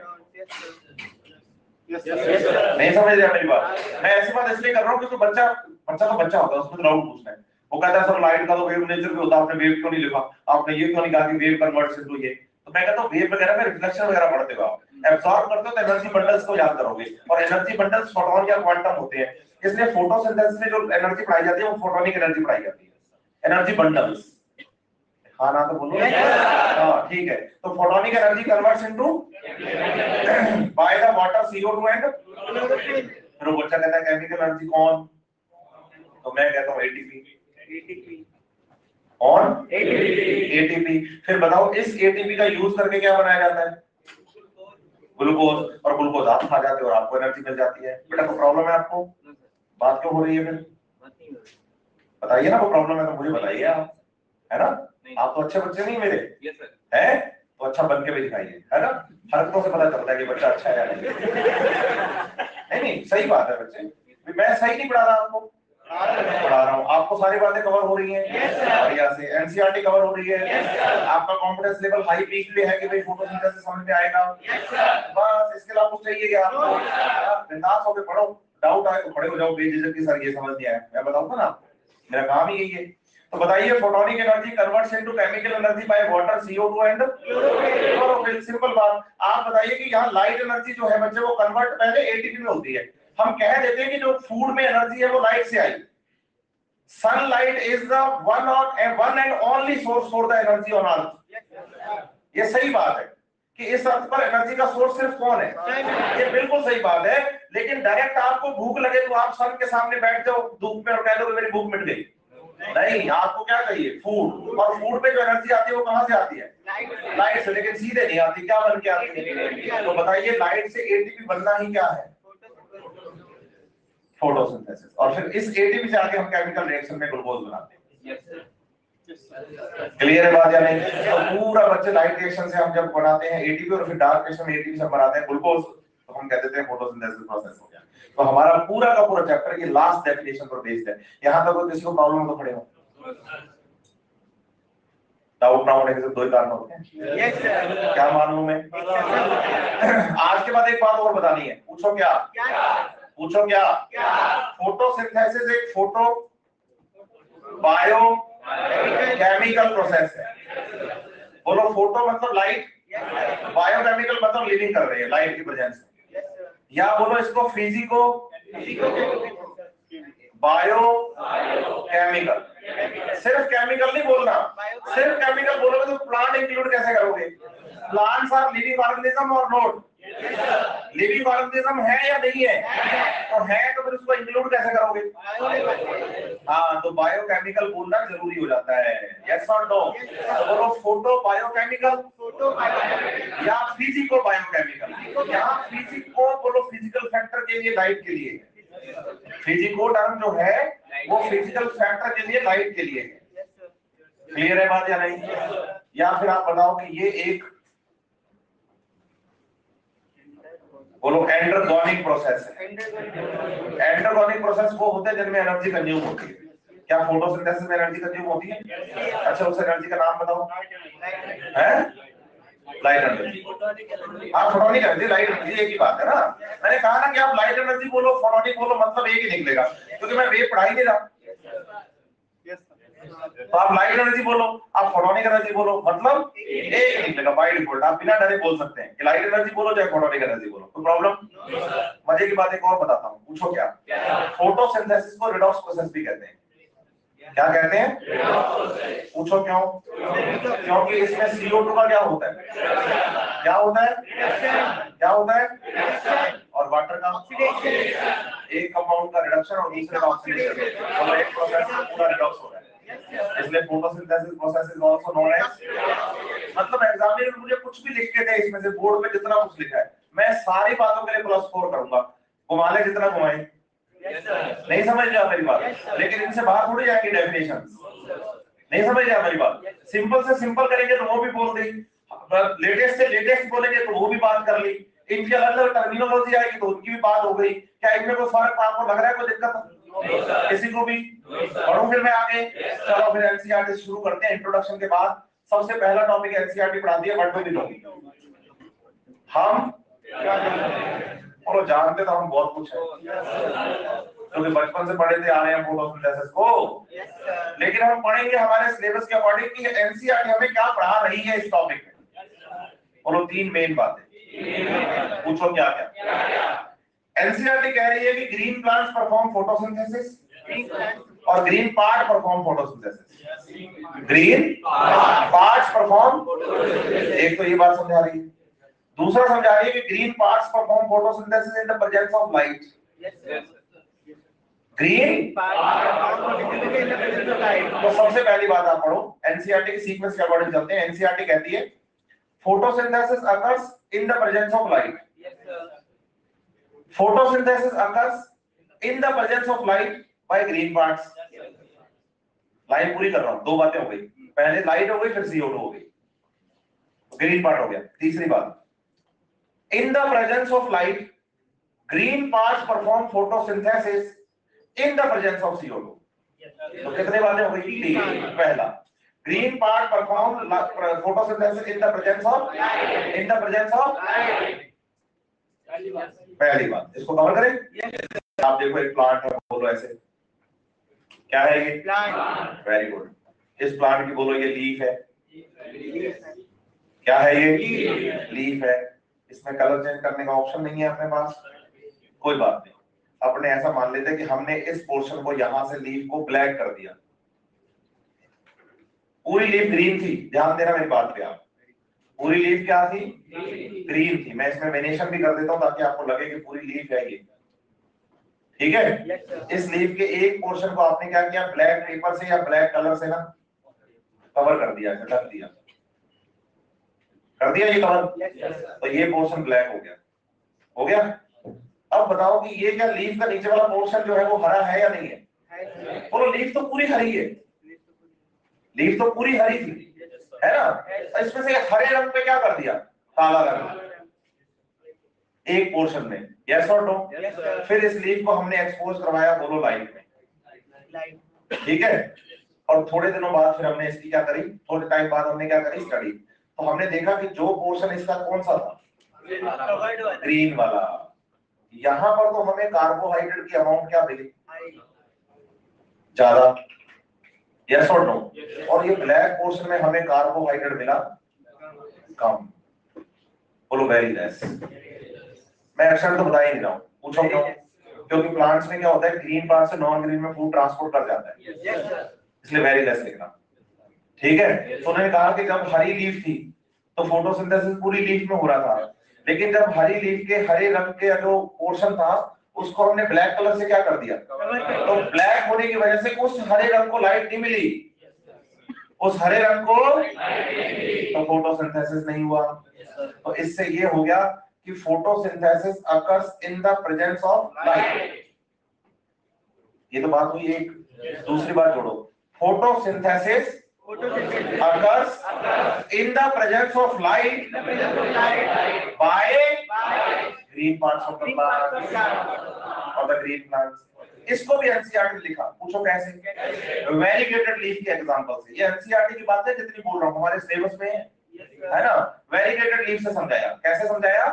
नहीं समझ रहे मेरी बात? मैं ऐसी बात इसलिए कर रहा हूँ क्योंकि बच्चा तो बच्चा होता है, उसको डाउट पूछना है। वो कहता है सर लाइट का तो वेव नेचर भी होता है, आपने वेव क्यों नहीं लिखा? आपने ये क्यों नहीं कहा कि वेव कन्वर्ट्स इनटू ये? तो मैं कहता हूँ वेव वगैरह में रिफ्लेक्शन वगैरह पढ़ते हो, आप एब्सॉर्ब करते हो तो एनर्जी बंडल्स को याद करोगे, और एनर्जी बंडल्स फोटोन या क्वांटम होते हैं। इसलिए फोटोसिंथेसिस में जो एनर्जी पढ़ाई जाती है वो फोटोनिक एनर्जी पढ़ाई जाती है, एनर्जी बंडल्स। हाँ ना? तो बोलो। हाँ ठीक है। तो photonic energy converts into by the water, CO2 and फिर वो बच्चा कहता है केमिकल एनर्जी कौन? तो मैं कहता हूँ ATP। और ATP। फिर बताओ इस ATP का यूज करके क्या बनाया जाता है? ग्लूकोज। और ग्लूकोज आप खा जाते हो और आपको एनर्जी मिल जाती है। बेटा कोई प्रॉब्लम है आपको? बात क्यों हो रही है फिर? बताइए ना, कोई प्रॉब्लम है तो मुझे बताइए आप, है ना? आप तो अच्छे बच्चे नहीं मेरे हैं, तो अच्छा बन के भी दिखाइए, है ना? हरकतों से पता चलता है कि बच्चा अच्छा है या नहीं। नहीं सही बात है बच्चे, मैं सही नहीं पढ़ा रहा आपको? पढ़ा रहा हूँ। आपको सारी बातें कवर हो रही हैं? बढ़िया से। एनसीईआरटी कवर हो रही है? आपका कॉन्फिडेंस लेवल हाई पीक पे है कि भाई फोटोसिंथेसिस समझ में आएगा? बस इसके अलावा कुछ चाहिए क्या आपको? बिंदास होकर पढ़ो, डाउट आए तो खड़े हो जाओ बेझिझक की, सर ये समझ नहीं आया, मैं बताऊंगा ना आपको, मेरा काम ही यही है। तो बताइए, photonic energy converts into chemical energy by water, CO2 and chlorophyll. Simple बात। आप बताइए कि यहाँ लाइट एनर्जी जो है बच्चे वो कन्वर्ट पहले एटीपी में होती है। हम कह देते हैं कि जो फूड में एनर्जी है वो लाइट से आई। Sunlight is the one and only source for the energy on earth. ये सही बात है कि इस अर्थ पर एनर्जी का सोर्स सिर्फ कौन है? ये बिल्कुल सही बात है। लेकिन डायरेक्ट आपको भूख लगे तो आप सन के सामने बैठ जाओ धूप में और कह दो कि मेरी भूख मिट गई? नहीं, आपको क्या चाहिए? फूड। और फूड पे जो एनर्जी आती है वो कहां से आती है? लाइट से। लेकिन सीधे नहीं आती, क्या बन के आती है? तो बताइए, लाइट से एटीपी बनना ही क्या है? फोटोसिंथेसिस। और फिर इस एटीपी से आके हम केमिकल रिएक्शन में ग्लूकोज बनाते हैं। क्लियर है बात या नहीं? तो पूरा बच्चे लाइट रिएक्शन से हम जब बनाते हैं एटीपी और फिर डार्क रिएक्शन में एटीपी से बनाते हैं ग्लूकोज, तो हम कह देते हैं फोटोसिंथेसिस प्रोसेस हो गया। तो हमारा पूरा का पूरा चैप्टर ये लास्ट डेफिनेशन पर बेस्ड है। यहां तक किसी को प्रॉब्लम तो खड़े हो? डाउट ना होने के सिर्फ दो ही कारण होते हैं। Yes sir. क्या मान लूं मैं? आज के बाद एक बात और बतानी है। पूछो क्या? पूछो क्या? फोटोसिंथेसिस एक फोटो बायो केमिकल प्रोसेस है। बोलो, फोटो मतलब लाइट, बायोकेमिकल मतलब लिविंग कर रही है लाइट की प्रेजेंस में, या बोलो इसको फिजिको बायो केमिकल। सिर्फ केमिकल नहीं बोलना। सिर्फ केमिकल बोलोगे तो प्लांट इंक्लूड कैसे करोगे? प्लांट्स आर लिविंग ऑर्गेनिज्म और नॉट? लिविंग ऑर्गेनिज्म है या नहीं है? तो है, तो फिर उसको इंक्लूड कैसे करोगे? हाँ, तो बायोकेमिकल बोलना जरूरी हो जाता है। यस और नो? तो बोलो, फोटो बायोकेमिकल या फिजिको बायोकेमिकल। यहाँ फिजिको बोलो फिजिकल फैक्टर के लिए, लाइट के लिए। फिजिको टर्म जो है वो फिजिकल फैक्टर के लिए, लाइट के लिए है। क्लियर है बात या नहीं? या फिर आप बताओ कि ये एक बोलो एंडरगोनिक प्रोसेस है। एंडरगोनिक प्रोसेस वो होते हैं जिनमें एनर्जी कंज्यूम होती है। क्या फोटोसिंथेसिस में एनर्जी कंज्यूम होती है? अच्छा, उस एनर्जी का नाम बताओ। है लाइट एनर्जी। हाँ, फोटोनिक एनर्जी, लाइट एनर्जी एक ही बात है ना। मैंने कहा ना कि आप लाइट एनर्जी बोलो, फोटोनिक बोलो, मतलब एक ही निकलेगा, क्योंकि मैं वेव पढ़ा ही नहीं रहा। तो आप लाइट एनर्जी बोलो, आप फोटोनिक एनर्जी बोलो, मतलब एक ही निकलेगा बाय डिफॉल्ट। आप बिना डरे बोल सकते हैं कि लाइट एनर्जी बोलो चाहे फोटोनिक एनर्जी बोलो, कोई प्रॉब्लम? मजे की बात एक और बताता हूँ, पूछो क्या? फोटोसिंथेसिस को रिडॉक्स प्रोसेस भी कहते हैं। क्या कहते हैं? पूछो क्यों? क्योंकि इसमें CO2 का क्या होता है? क्या होता है? क्या होता है? और वाटर का एक कंपाउंड का रिडक्शन और दूसरे का ऑक्सीडेशन, तो एक प्रोसेस पूरा रिडॉक्स हो रहा है। इसलिए photosynthesis process is also known as, मतलब एग्जामिनर मुझे कुछ भी लिख के दे, इसमें से बोर्ड पे जितना कुछ लिखा है मैं सारी बातों के लिए +4 करूंगा, घुमाने जितना घुमाए। नहीं समझ रहे मेरी बात? लेकिन इनसे बाहर थोड़ी जाएंगे डेफिनेशंस। नहीं समझ रहे मेरी बात? सिंपल से सिंपल करेंगे तो वो भी बोल दी, लेटेस्ट से लेटेस्ट बोलेंगे तो वो भी बात कर ली, इनकी अलग अलग टर्मिनोलॉजी आएगी तो उनकी भी बात हो गई। क्या इनमें कोई फर्क आपको लग रहा है? कोई दिक्कत किसी को भी? पढ़ो फिर मैं आगे। चलो फिर एनसीईआरटी शुरू करते हैं। इंट्रोडक्शन के बाद सबसे पहला टॉपिक एनसीईआरटी पढ़ाती है व्हाट डू वी नो। हम और जानते तो हम बहुत कुछ है, क्योंकि बचपन से पढ़े थे आ रहे हैं फोटोसिंथेसिस को। लेकिन हम पढ़ेंगे हमारे सिलेबस के अकॉर्डिंग कि एनसीईआरटी हमें क्या पढ़ा रही है इस टॉपिक में। बोलो, 3 मेन बातें। पूछो क्या क्या? एनसीईआरटी कह रही है कि ग्रीन प्लांट्स परफॉर्म फोटोसिंथेसिस और green part perform photosynthesis. Green parts perform, एक तो ये बात समझा रही है। दूसरा समझा रही है कि green parts perform photosynthesis in the presence of light. Green तो सबसे पहली बात आप पढ़ो, एनसीईआरटी की सीक्वेंस के अकॉर्डिंग चलते हैं। एनसीईआरटी कहती है photosynthesis occurs in the presence of light. Photosynthesis occurs in the presence of light by green parts. Line पूरी कर रहा हूं, 2 बातें हो गई, पहले लाइट हो गई फिर CO2 हो गई, ग्रीन पार्ट हो गया। तीसरी बात, इन the presence of light green parts perform photosynthesis in the presence of CO2। तो कितने बातें हो गई? पहला, green part perform photosynthesis in the presence of पहली बात, इसको कवर करें। आप देखो एक प्लांट है, बोलो ऐसे, क्या है ये? प्लांट। Very good. इस प्लांट की बोलो ये लीफ है। क्या है ये? लीफ है। इसमें कलर चेंज करने का ऑप्शन नहीं है अपने पास, कोई बात नहीं। अपने ऐसा मान लेते हैं कि हमने इस पोर्शन को यहां से लीफ को ब्लैक कर दिया। पूरी लीफ ग्रीन थी, ध्यान देना मेरी बात पे आप। पूरी लीफ क्या थी? ग्रीन थी। मैं इसमें वेनेशन भी कर देता हूं ताकि आपको लगे कि पूरी लीफ है ये, ठीक है। इस लीफ के एक पोर्शन को आपने क्या किया? ब्लैक पेपर से या ब्लैक कलर से ना कवर कर दिया, ढक दिया, कर दिया ये कवर, तो ये पोर्शन ब्लैक हो गया। हो गया। अब बताओ कि ये क्या लीफ का नीचे वाला पोर्शन जो है वो हरा है या नहीं है? बोलो लीफ तो पूरी हरी है, लीफ तो पूरी हरी थी, है ना। इसमें से हरे रंग पे क्या कर दिया? काला रंग, एक पोर्शन में। यस और नो? फिर इस लीफ को हमने एक्सपोज करवाया, बोलो लाइट में, ठीक है। और थोड़े दिनों बाद फिर हमने इसकी क्या करी? थोड़े टाइम बाद हमने क्या करी? स्टडी। तो हमने देखा कि जो पोर्शन इसका कौन सा था? ग्रीन वाला। यहां पर तो हमें कार्बोहाइड्रेट की अमाउंट क्या मिली? ज्यादा। यस और नो? और ये ब्लैक पोर्शन में हमें कार्बोहाइड्रेट मिला कम। बोलो वेरी लेस। मैं अक्षर तो बता ही नहीं रहा हूं, पूछो क्यों? क्योंकि प्लांट्स में क्या होता है, ग्रीन पार्ट से नॉन ग्रीन में फूड ट्रांसपोर्ट कर जाता है, इसलिए वेरी लेस लिखना, ठीक है। तो उन्होंने कहा कि जब हरी लीफ थी तो फोटोसिंथेसिस पूरी लीफ में हो रहा था, लेकिन जब हरी लीफ के हरे रंग के जो पोर्शन था उसको हमने ब्लैक कलर से क्या कर दिया? तो ब्लैक होने की वजह से उस हरे रंग को लाइट नहीं मिली, उस हरे रंग को, तो फोटोसिंथेसिस नहीं हुआ। तो इससे ये हो गया कि photosynthesis occurs in the presence of light. ये तो बात हुई एक। दूसरी बात जोड़ो, photosynthesis occurs in the presence of light by green parts of the plant or the green plants। इसको भी एनसीईआरटी ने लिखा, पूछो कैसे? वेरीगेटेड लीफ के एग्जांपल से। ये एनसीईआरटी की बात है जितनी बोल रहा हूं हमारे सिलेबस में है ना। वेरीगेटेड लीफ से समझाया। कैसे समझाया?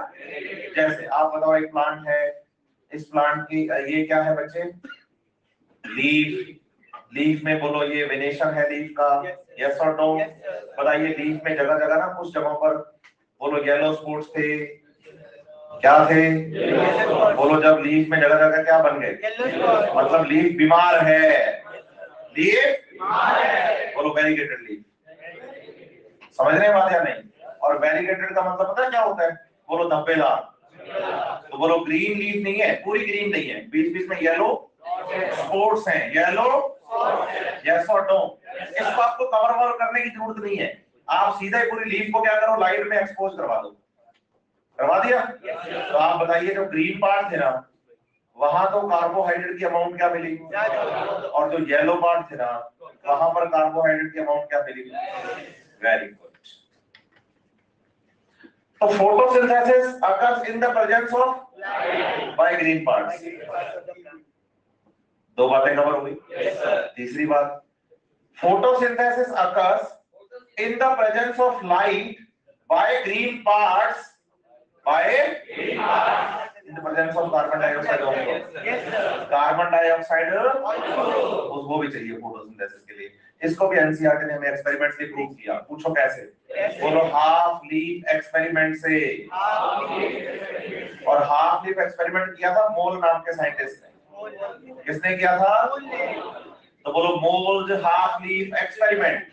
जैसे आप बताओ एक प्लांट है, इस प्लांट की ये क्या है बच्चे? लीफ। लीफ में बोलो ये वेनेशन है लीफ का। यस और नो? बताइए लीफ में जगह जगह ना कुछ जगहों पर बोलो येलो स्पॉट्स थे, क्या थे? बोलो जब लीफ में जगह जगह क्या बन गए? मतलब लीफ बीमार है, लीफ बीमार है। बोलो वेरीगेटेड लीफ। समझ रहे हैं बात या नहीं? और वेरीगेटेड का मतलब पता है क्या होता है? बोलो धब्बेदार। तो बोलो ग्रीन लीफ नहीं है, पूरी ग्रीन नहीं है, बीच बीच में येलो स्पॉट्स हैं, येलो। यस और नो? इसको आपको कवर ववर करने की जरूरत नहीं है, आप सीधा पूरी लीफ को क्या करो? लाइट में एक्सपोज करवा दो। करवा दिया? तो आप बताइए जो ग्रीन पार्ट थे ना वहां तो कार्बोहाइड्रेट की अमाउंट क्या मिली, और जो येलो पार्ट थे ना वहां पर कार्बोहाइड्रेट की अमाउंट क्या मिली? Very good. तो photosynthesis occurs in the presence of by green parts. दो बातें कवर हो गई। तीसरी बात, photosynthesis occurs in the presence of light by green parts by in the presence of carbon dioxide also. Carbon dioxide उसको भी चाहिए फोटोसिंथेसिस के लिए। इसको भी एनसीईआरटी ने हमें एक्सपेरिमेंट से प्रूव किया। पूछो कैसे? बोलो हाफ लीफ एक्सपेरिमेंट से। और हाफ लीफ एक्सपेरिमेंट किया था मोल नाम के साइंटिस्ट ने। किसने किया था? तो बोलो मोल्स हाफ लीफ एक्सपेरिमेंट।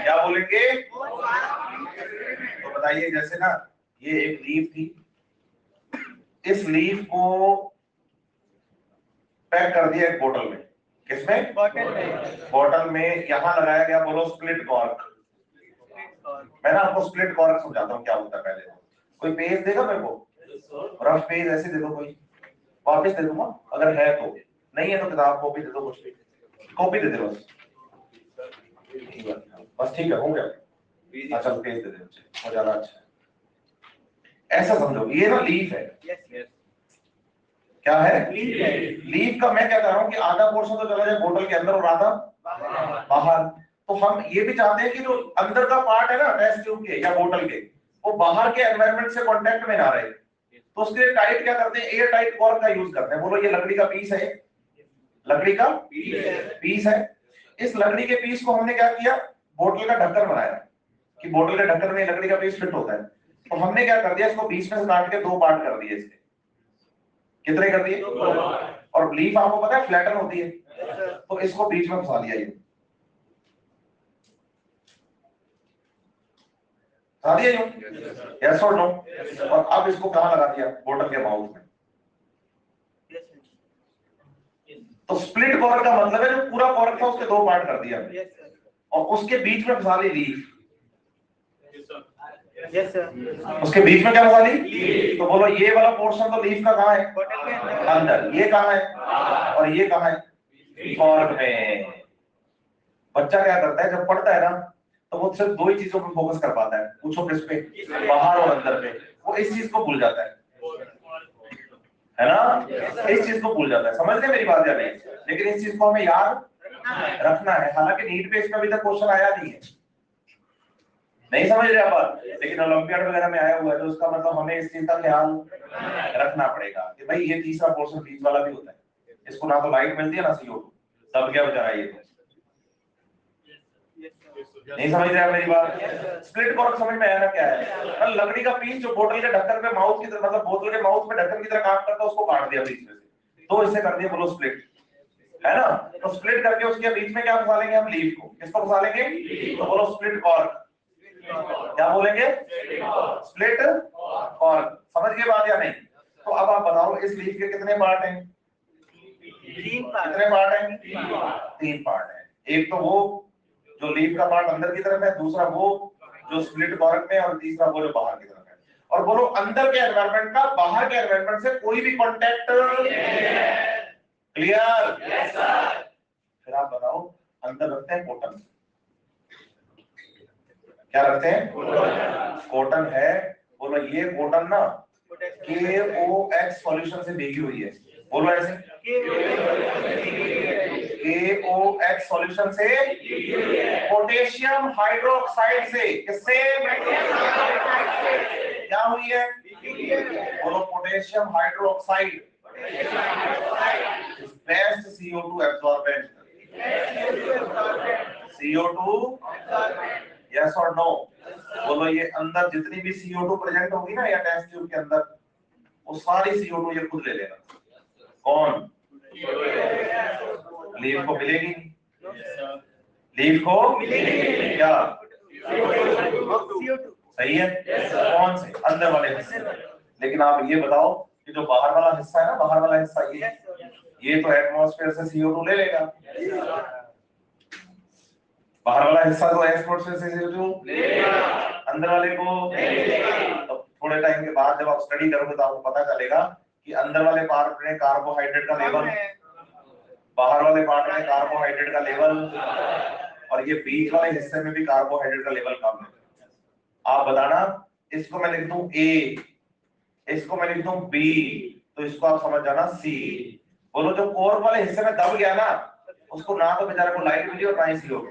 क्या बोलेंगे? तो बताइए जैसे ना ये एक लीफ थी, इस लीफ को पैक कर दिया एक बोतल में। किसमें? बोतल में। यहां लगाया गया बोलो स्प्लिट कॉर्क। मैं ना आपको स्प्लिट कॉर्क समझाता हूँ क्या होता है। पहले कोई पेज देगा मेरे को, रफ पेज ऐसे दे दो, कोई वापस दे दूंगा अगर है तो, नहीं है तो किताब कॉपी दे दो, कुछ भी कॉपी दे दो बस ठीक है, हो गया। अच्छा पेज दे दो, वो ज्यादा अच्छा है। ऐसा समझो, ये ना लीफ है। क्या है? लीफ का मैं क्या कर रहा हूँ कि आधा पोर्शन तो चला जाए बोतल के अंदर और आधा बाहर। तो हम ये भी चाहते हैं कि जो अंदर का पार्ट है ना टेस्ट ट्यूब के या बोतल के, वो बाहर के एनवायरनमेंट से कांटेक्ट में ना रहे। तो उसके लिए टाइट क्या करते हैं, एयर टाइट कॉर्क का यूज करते हैं। बोलो ये लकड़ी का पीस है, लकड़ी का पीस है। इस लकड़ी के पीस को हमने क्या किया, बोतल का ढक्कन बनाया कि बोतल के ढक्कन में लकड़ी का पीस फिट होता है। तो हमने क्या कर दिया, इसको बीच में से काट के दो पार्ट कर दिए। इसके कितने कर दिए? और लीफ आपको पता है फ्लैटन होती है, तो इसको बीच में फंसा लिया, ये फंसा दिया यूं, यस और नो। और अब इसको कहां लगा दिया? बोतल के माउथ में। तो स्प्लिट कॉर्क का मतलब है जो पूरा कॉर्क था उसके दो पार्ट कर दिया और उसके बीच में फंसा ली लीफ। उसके बीच में क्या फंसा ली? तो बोलो ये वाला पोर्शन तो लीफ का कहाँ है? अंदर। ये कहाँ है? और ये कहाँ है? कॉर्क में। बच्चा क्या करता है जब पढ़ता है ना, तो वो सिर्फ दो ही चीजों पर फोकस कर पाता है। पूछो किस पे? बाहर और अंदर पे। वो इस चीज को भूल जाता है ना, इस चीज को भूल जाता है। समझ रहे मेरी बात या नहीं? लेकिन इस चीज को हमें याद रखना है। हालांकि नीट पे इसका अभी तक क्वेश्चन आया नहीं है, नहीं समझ रहे आप, लेकिन ओलंपियाड वगैरह में आया हुआ है, तो उसका मतलब हमें इस चीज का ख्याल रखना पड़ेगा कि भाई ये तीसरा पोर्शन बीच वाला भी होता है। इसको ना तो लाइट मिलती है ना CO2, तब क्या बेचारा ये तो नहीं समझ रहे आप मेरी बात। स्प्लिट कॉर्क समझ में आया ना क्या है? लकड़ी का पीस जो बोतल के ढक्कन पे माउथ की तरह, मतलब बोतल के माउथ में ढक्कन की तरह काम करता है, उसको काट दिया बीच में से, तो इससे कर दिया बोलो स्प्लिट, है ना। तो स्प्लिट करके उसके बीच में क्या फंसा लेंगे हम? लीफ को। किसको फंसा लेंगे? तो बोलो स्प्लिट कॉर्क। क्या बोलेंगे? Split cork. समझ गए बात या नहीं? तो अब आप बताओ इस लीफ के कितने पार्ट हैं? कितने पार्ट हैं? 3 पार्ट हैं। एक तो वो जो लीफ का पार्ट अंदर की तरफ है, दूसरा वो जो स्प्लिट कॉर्क में, और तीसरा वो जो बाहर की तरफ है। और बोलो अंदर के एनवायरनमेंट का बाहर के एनवायरनमेंट से कोई भी कांटेक्ट। क्लियर? फिर आप बताओ अंदर रखते हैं कॉटन। क्या रखते हैं? कॉटन है। बोलो ये कॉटन ना KOH सॉल्यूशन से भीगी हुई है। बोलो ऐसे, KOH सॉल्यूशन से, पोटेशियम हाइड्रोक्साइड से। किससे? क्या हुई है? बोलो potassium hydroxide best CO2 absorbent. CO2 yes और नो? बोलो ये अंदर जितनी भी CO2 प्रेजेंट होगी ना या टेस्ट ट्यूब के अंदर, वो सारी CO2 ये खुद ले लेगा। कौन? लीफ को मिलेगी? लीफ को क्या? सही है। कौन से? अंदर वाले हिस्से। लेकिन आप ये बताओ कि जो बाहर वाला हिस्सा है ना, बाहर वाला हिस्सा ये तो एटमॉस्फेयर से CO2 ले लेगा। बाहर वाला हिस्सा तो एटमॉस्फेयर से CO2 लेगा, अंदर वाले को नहीं लेगा। तो थोड़े टाइम के बाद जब आप स्टडी करोगे तो आपको पता चलेगा कि अंदर वाले पार्ट में कार्बोहाइड्रेट का लेवल, बाहर वाले पार्ट में कार्बोहाइड्रेट का लेवल, और ये बीच वाले हिस्से में भी कार्बोहाइड्रेट का लेवल कम है। आप बताना, इसको मैं लिख दूं A, इसको मैं लिख दूं B, तो इसको आप समझ जाना C। बोलो जो कोर वाले हिस्से में दब गया ना, उसको ना तो बेचारे को लाइट मिली और ना ही CO2।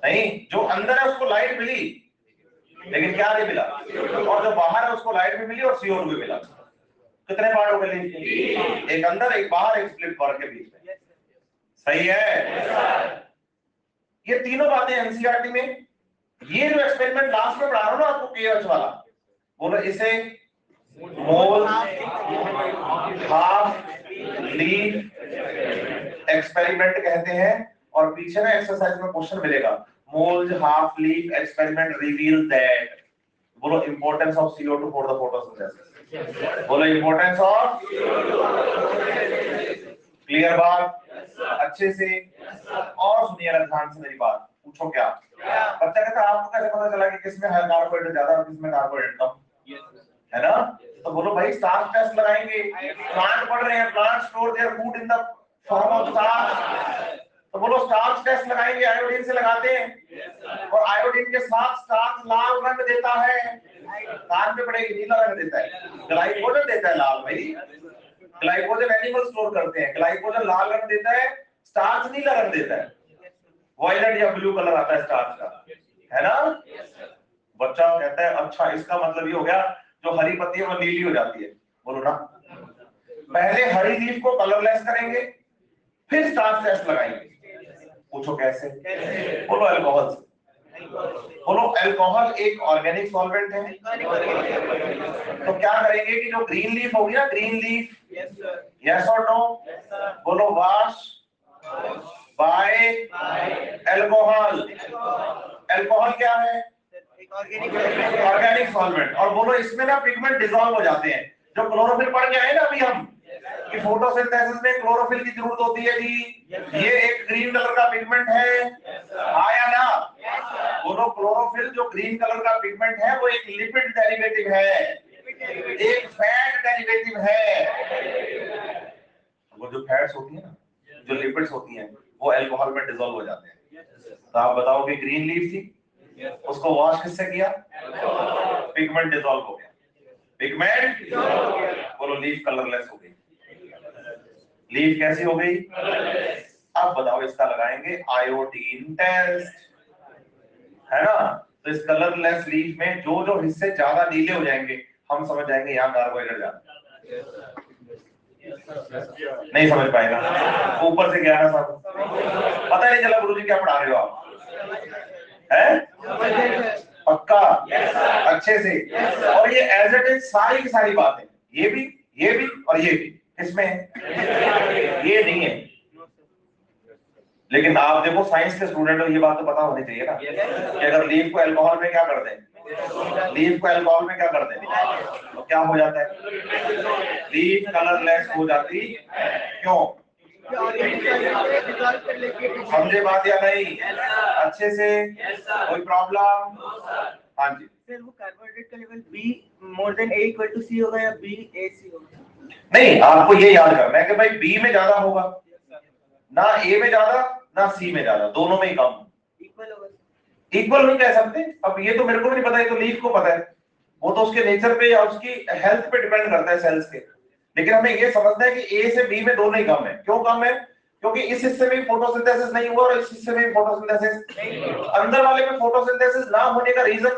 नहीं, जो अंदर है उसको लाइट मिली लेकिन क्या नहीं मिला, और जो बाहर है उसको लाइट भी मिली और CO2 भी मिला। कितने पार्ट हो गए? एक अंदर, एक बाहर, एक स्प्लिट कॉर्क के बीच में। सही है। ये तीनों बातें NCERT में। ये जो एक्सपेरिमेंट लास्ट में पढ़ा रहा हूं ना आपको KOH वाला, बोलो इसे मोल हाफ लीफ एक्सपेरिमेंट कहते हैं। और पीछे ना एक्सरसाइज में क्वेश्चन मिलेगा, mole half leaf experiment reveal that. बोलो importance of CO2 for the photosynthesis. बोलो इंपॉर्टेंस ऑफ। क्लियर बात? अच्छे से और सुनिए ध्यान से मेरी बात। पूछो क्या? बच्चा कहता है आपको कैसे पता चला कि किसमें है कार्बोहाइड्रेट ज्यादा और किसमें कार्बोहाइड्रेट कम, है ना? तो बोलो भाई स्टार्च टेस्ट लगाएंगे। प्लांट पढ़ रहे हैं, plant store their food in the form of starch. तो बोलो स्टार्च टेस्ट लगाएंगे, आयोडीन से लगाते हैं, और आयोडीन के साथ स्टार्च लाल रंग देता है, कान पे पड़ेगी, नीला रंग देता है, ग्लाइकोजन देता है लाल, भाई ग्लाइकोजन एनिमल स्टोर करते हैं, ग्लाइकोजन लाल रंग देता है, स्टार्च नीला रंग देता है, वायलेट या ब्लू कलर आता है स्टार्च का, है ना। बच्चा कहता है अच्छा इसका मतलब ये हो गया जो हरी पत्ती है वो नीली हो जाती है, बोलो ना। पहले हरी लीफ को कलरलेस करेंगे, फिर स्टार्च टेस्ट लगाएंगे। पूछो कैसे? बोलो अल्कोहल से। बोलो अल्कोहल एक ऑर्गेनिक सॉल्वेंट है, तो क्या करेंगे कि जो ग्रीन लीफ होगी ना, ग्रीन लीफ, यस और नो, बोलो वॉश बाय अल्कोहल। अल्कोहल क्या है? Organic solvent. और बोलो इसमें ना पिगमेंट डिसॉल्व हो जाते हैं, जो क्लोरोफिल पढ़ के आए ना अभी हम कि फोटोसिंथेसिस में क्लोरोफिल की जरूरत होती है जी, ये एक ग्रीन कलर का पिगमेंट है, आया ना। बोलो क्लोरोफिल जो ग्रीन कलर का पिगमेंट है वो एक लिपिड डेरिवेटिव है, एक फैट डेरिवेटिव है। वो जो फैट्स होती है ना, जो लिपिड्स होती हैं, वो अल्कोहल में डिसॉल्व हो जाते हैं। तो आप बताओ कि ग्रीन लीफ थी, उसको वॉश किससे किया? पिगमेंट डिसॉल्व हो गया, पिगमेंट बोलो लीफ कलरलेस हो गई। लीफ कैसी हो गई? अब बताओ इसका लगाएंगे आयोडीन टेस्ट, है ना। तो इस कलरलेस लीफ में जो जो हिस्से ज्यादा नीले हो जाएंगे हम समझ जाएंगे यहाँ कार्बोहाइड्रेट ज्यादा। नहीं समझ पाएगा, ऊपर से क्या ना सब पता ही नहीं चला गुरुजी क्या पढ़ा रहे हो आप, है पक्का अच्छे से। और ये एज इट इज सारी की सारी बातें, ये भी और ये भी, इसमें ये नहीं है। लेकिन आप देखो साइंस के स्टूडेंट हो, ये बात तो पता होनी चाहिए ना कि अगर लीफ को अल्कोहल में क्या कर दें, लीफ को अल्कोहल में क्या कर दें तो क्या हो जाता है? लीफ कलरलेस हो जाती। क्यों? समझे बात या नहीं? अच्छे से कोई प्रॉब्लम? हाँ जी सर, वो कार्बोहाइड्रेट का level B more than A equal to C होगा या B A C होगा? नहीं, आपको ये याद करना है कि भाई B में ज्यादा होगा ना, A में ज्यादा ना C में ज्यादा, दोनों में ही कम। इक्वल होगा। इक्वल नहीं कह सकते, अब ये तो मेरे को भी नहीं पता, है तो लीफ को पता है, वो तो उसके नेचर पे या उसकी हेल्थ पे डिपेंड करता है सेल्स के। लेकिन हमें ये समझना है कि A से B में दोनों ही कम है। क्यों कम है? क्योंकि इस हिस्से में फोटोसिंथेसिस नहीं हुआ और इस हिस्से में फोटोसिंथेसिस, अंदर वाले में फोटोसिंथेसिस ना होने का रीजन,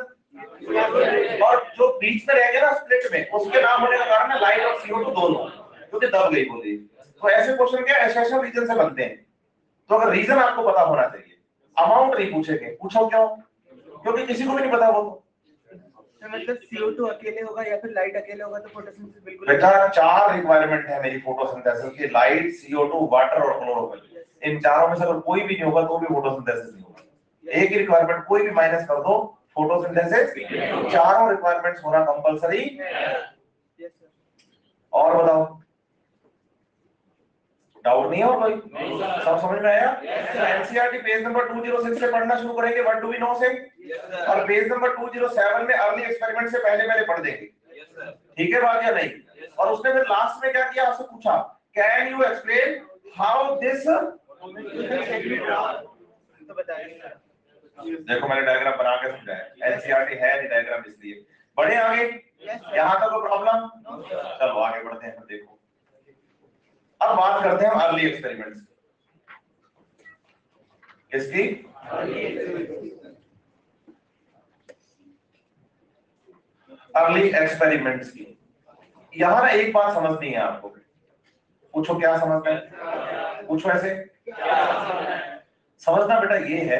और जो बीच में रह गया ना स्प्लिट में, उसके ना होने का कारण है लाइट और CO2 दोनों, क्योंकि दब गई बोली। तो ऐसे क्वेश्चन क्या एसेंशियल रीजन से बनते हैं, तो अगर रीजन आपको पता होना चाहिए, अमाउंट नहीं पूछेंगे। पूछो क्यों? क्योंकि किसी को भी नहीं पता वो तो मतलब CO2 अकेले होगा या फिर लाइट अकेले होगा तो फोटोसिंथेसिस बिल्कुल। बेटा 4 रिक्वायरमेंट है मेरी फोटोसिंथेसिस की, लाइट, CO2, वाटर और क्लोरोफिल। इन चारों में से अगर कोई भी नहीं होगा तो भी फोटोसिंथेसिस नहीं होगा। एक ही रिक्वायरमेंट कोई भी माइनस कर दो, फोटोसिंथेसिस चारों रिक्वायरमेंट्स होना कंपलसरी। और बताओ, डाउट नहीं है और कोई? सब समझ में आया? एनसीईआरटी पेज नंबर 206 से पढ़ना शुरू करेंगे, व्हाट डू वी नो से, और पेज नंबर 207 में अर्ली एक्सपेरिमेंट से पहले पढ़ देंगे। ठीक है बात या नहीं? और उसने फिर लास्ट में क्या किया, आपसे पूछा can you explain how this, तो बताइए। देखो मैंने डायग्राम बना के समझाया, एनसीईआरटी है नहीं डायग्राम, इसलिए बढ़े आगे। यहां तक कोई प्रॉब्लम? चलो आगे बढ़ते हैं। देखो अब बात करते हैं अर्ली एक्सपेरिमेंट्स इसकी। अर्ली एक्सपेरिमेंट्स की यहां ना एक बात समझनी है आपको। पूछो क्या समझना है? पूछो ऐसे समझना बेटा ये है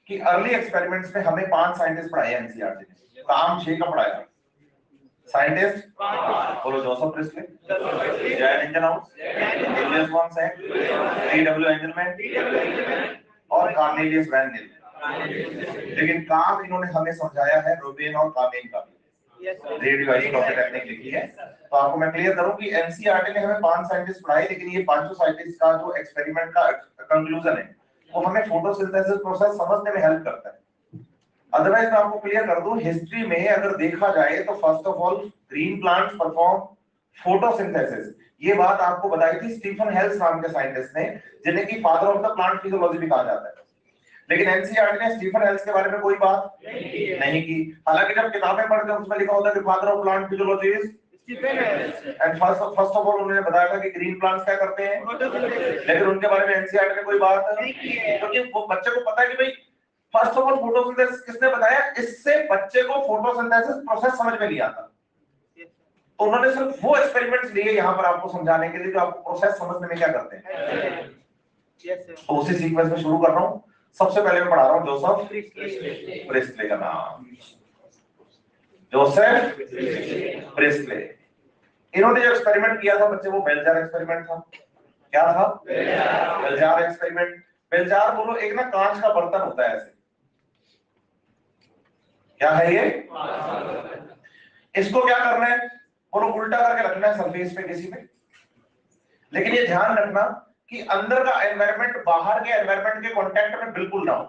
कि अर्ली एक्सपेरिमेंट्स में हमें 5 साइंटिस्ट पढ़ाए एनसीईआरटी ने, काम 6 का पढ़ाया। साइंटिस्ट बोलो, Joseph Priestley, John Ingenhousz, Julius von Sachs, T W. Engelmann और कार्नेलियस वैन नील। लेकिन काम इन्होंने हमें समझाया है रोबेन और कामेन का भी, रेडियो आइसोटोपिक टेक्निक लिखी है। तो आपको मैं क्लियर करूं कि एनसीईआरटी ने हमें 5 साइंटिस्ट पढ़ाए, लेकिन ये 5 साइंटिस्ट का जो एक्सपेरिमेंट का कंक्लूजन है वो हमें फोटोसिंथेसिस प्रोसेस समझने में हेल्प करता है। अदरवाइज मैं आपको क्लियर कर दूं, हिस्ट्री में अगर देखा जाए तो first of all green plants perform photosynthesis ये बात आपको बताई थी स्टीफन हेल्स नाम के साइंटिस्ट ने, जिन्हें की father of the plant physiology भी कहा जाता है। लेकिन एनसीईआरटी ने स्टीफन हेल्स के बारे में कोई बात नहीं की। हालांकि जब किताबें पढ़ते हैं उसमें लिखा होता है कि father of plant physiology is Stephen Hales, and first of all उन्होंने बताया था कि ग्रीन प्लांट्स क्या करते हैं, लेकिन उनके बारे में एनसीईआरटी ने कोई बात नहीं की है, क्योंकि वो बच्चे को पता है कि भाई फर्स्ट ऑफ ऑल फोटोसिंथेसिस किसने बताया, इससे बच्चे को फोटोसिंथेसिस प्रोसेस समझ में नहीं आता। तो उन्होंने सिर्फ वो एक्सपेरिमेंट्स लिए यहाँ पर आपको समझाने के लिए जो आपको प्रोसेस समझने में क्या करते हैं। तो उसी सीक्वेंस में शुरू कर रहा हूँ। सबसे पहले मैं पढ़ा रहा हूँ जोसेफ प्रिस्टले का नाम, जोसेफ प्रिस्टले। इन्होंने जो एक्सपेरिमेंट किया था बच्चे, वो बेलजार एक्सपेरिमेंट था। क्या था? Bell jar experiment. बेलजार बोलो एक ना कांच का बर्तन होता है ऐसे, क्या है ये? इसको क्या करना है, बोलो उल्टा करके रखना है सरफेस पे किसी पे, लेकिन ये ध्यान रखना कि अंदर का एनवायरनमेंट बाहर के एनवायरनमेंट के कांटेक्ट में बिल्कुल ना हो।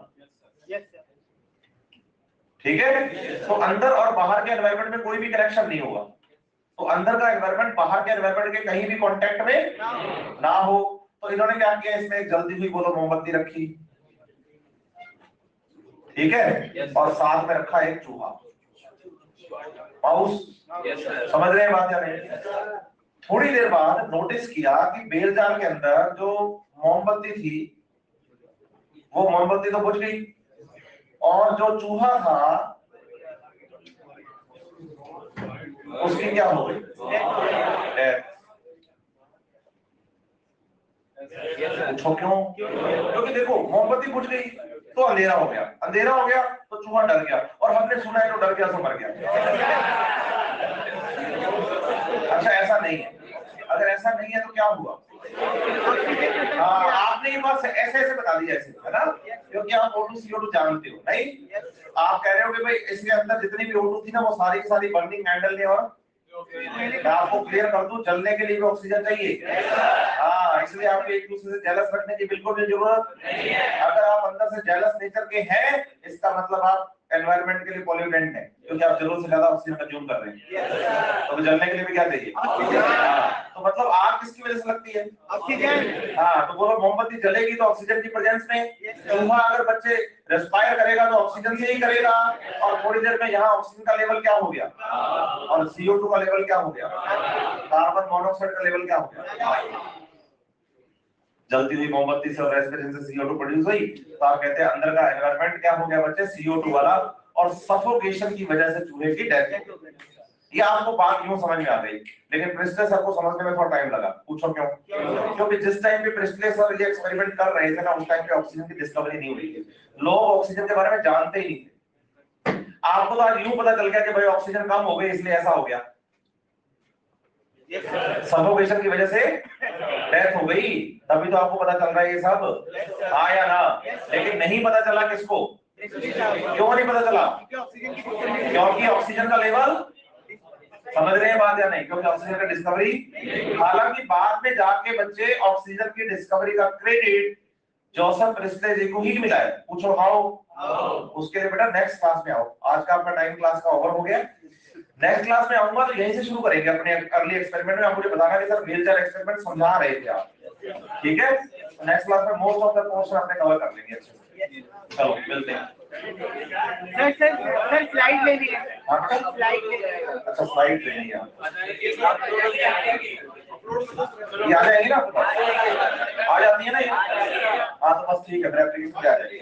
ठीक है? तो अंदर और बाहर के एनवायरनमेंट में कोई भी कनेक्शन नहीं होगा। तो अंदर का एनवायरनमेंट बाहर के एनवायरनमेंट के कहीं भी कांटेक्ट में ना हो। तो इन्होंने क्या किया, इसमें एक जल्दी हुई बोलो मोमबत्ती रखी, ठीक है, और साथ में रखा एक चूहा, माउस। समझ रहे हैं बात या नहीं? थोड़ी देर बाद नोटिस किया कि बेलजार के अंदर जो मोमबत्ती थी वो मोमबत्ती तो बुझ गई, और जो चूहा था उसकी क्या हो गई? डेथ। पूछो क्यों? क्योंकि देखो मोमबत्ती बुझ गई तो अंधेरा हो गया, अंधेरा हो गया तो चूहा डर गया, और हमने सुना है जो डर गया सो मर गया। अच्छा ऐसा नहीं है, अगर ऐसा नहीं है तो क्या हुआ? आपने ये बात ऐसे ऐसे बता दी ऐसे, है ना, क्योंकि आप O2 CO2 जानते हो नहीं। आप कह रहे हो कि भाई इसके अंदर जितनी भी O2 थी ना वो सारी की सारी बर्निंग कैंडल ने, और मैं आपको क्लियर कर दूं जलने के लिए भी ऑक्सीजन चाहिए। हाँ, इसलिए आपको एक दूसरे से जेलस रखने की बिल्कुल भी जरूरत नहीं है। अगर आप अंदर से जेलस नेचर के हैं, इसका मतलब आप एनवायरनमेंट के लिए पॉल्यूटेंट है, क्योंकि आप जरूरत से ज्यादा ऑक्सीजन कंज्यूम कर रहे हैं। तो जलने के लिए भी क्या चाहिए? तो मतलब आग किसकी वजह से लगती है? ऑक्सीजन। हाँ, तो बोलो मोमबत्ती जलेगी तो ऑक्सीजन की प्रेजेंस में। चूहा अगर बच्चे रेस्पायर करेगा तो ऑक्सीजन से ही करेगा, और थोड़ी देर में यहाँ ऑक्सीजन का लेवल क्या हो गया, और CO2 का लेवल क्या हो गया, कार्बन मोनोऑक्साइड का लेवल क्या हो गया। जलती हुई मोमबत्ती से और रेस्पिरेशन से CO2 प्रोड्यूस हुई, तो आप कहते हैं अंदर का एनवायरनमेंट क्या हो गया बच्चे, CO2 वाला, और सफोकेशन की वजह से चूहे की डेथ। ये आपको बात यूं समझ में आ गई, लेकिन प्रिस्टले सर को समझने में थोड़ा टाइम लगा। पूछो क्यों? क्योंकि जिस टाइम पे प्रिस्टले सर ये एक्सपेरिमेंट कर रहे थे ना, उस टाइम पे ऑक्सीजन की डिस्कवरी नहीं हुई थी, लोग ऑक्सीजन के बारे में जानते ही नहीं थे। आपको तो आज यूं पता चल गया कि भाई ऑक्सीजन कम हो गई इसलिए ऐसा हो गया, सफोकेशन की वजह से डेथ हो गई, तभी तो आपको पता चल रहा है ये सब, हाँ या ना? लेकिन नहीं पता चला किसको? क्यों नहीं पता चला? क्योंकि ऑक्सीजन का लेवल, समझ रहे हैं बात या नहीं? क्योंकि ऑक्सीजन का डिस्कवरी, हालांकि बाद में जाके बच्चे ऑक्सीजन की डिस्कवरी का क्रेडिट जोसेफ प्रिस्टले जी को ही मिला है। पूछो हाउ? उसके लिए बेटा नेक्स्ट क्लास में आओ, आज का आपका टाइम क्लास का ओवर हो गया। नेक्स्ट क्लास में आऊंगा तो यहीं से शुरू करेंगे अपने अर्ली एक्सपेरिमेंट में। आप मुझे बताना कि सर बेलजार एक्सपेरिमेंट समझा रहे थे आप, ठीक है? नेक्स्ट क्लास में मोस्ट ऑफ द पोर्शन आपने कवर कर लेंगे अच्छे से। चलो मिलते हैं। सर स्लाइड लेनी है। अच्छा स्लाइड लेनी है, ये आ जाएगी ना, आ जाती है ना ये? हाँ तो बस ठीक है, मेरा एप्लीकेशन आ जाएगी।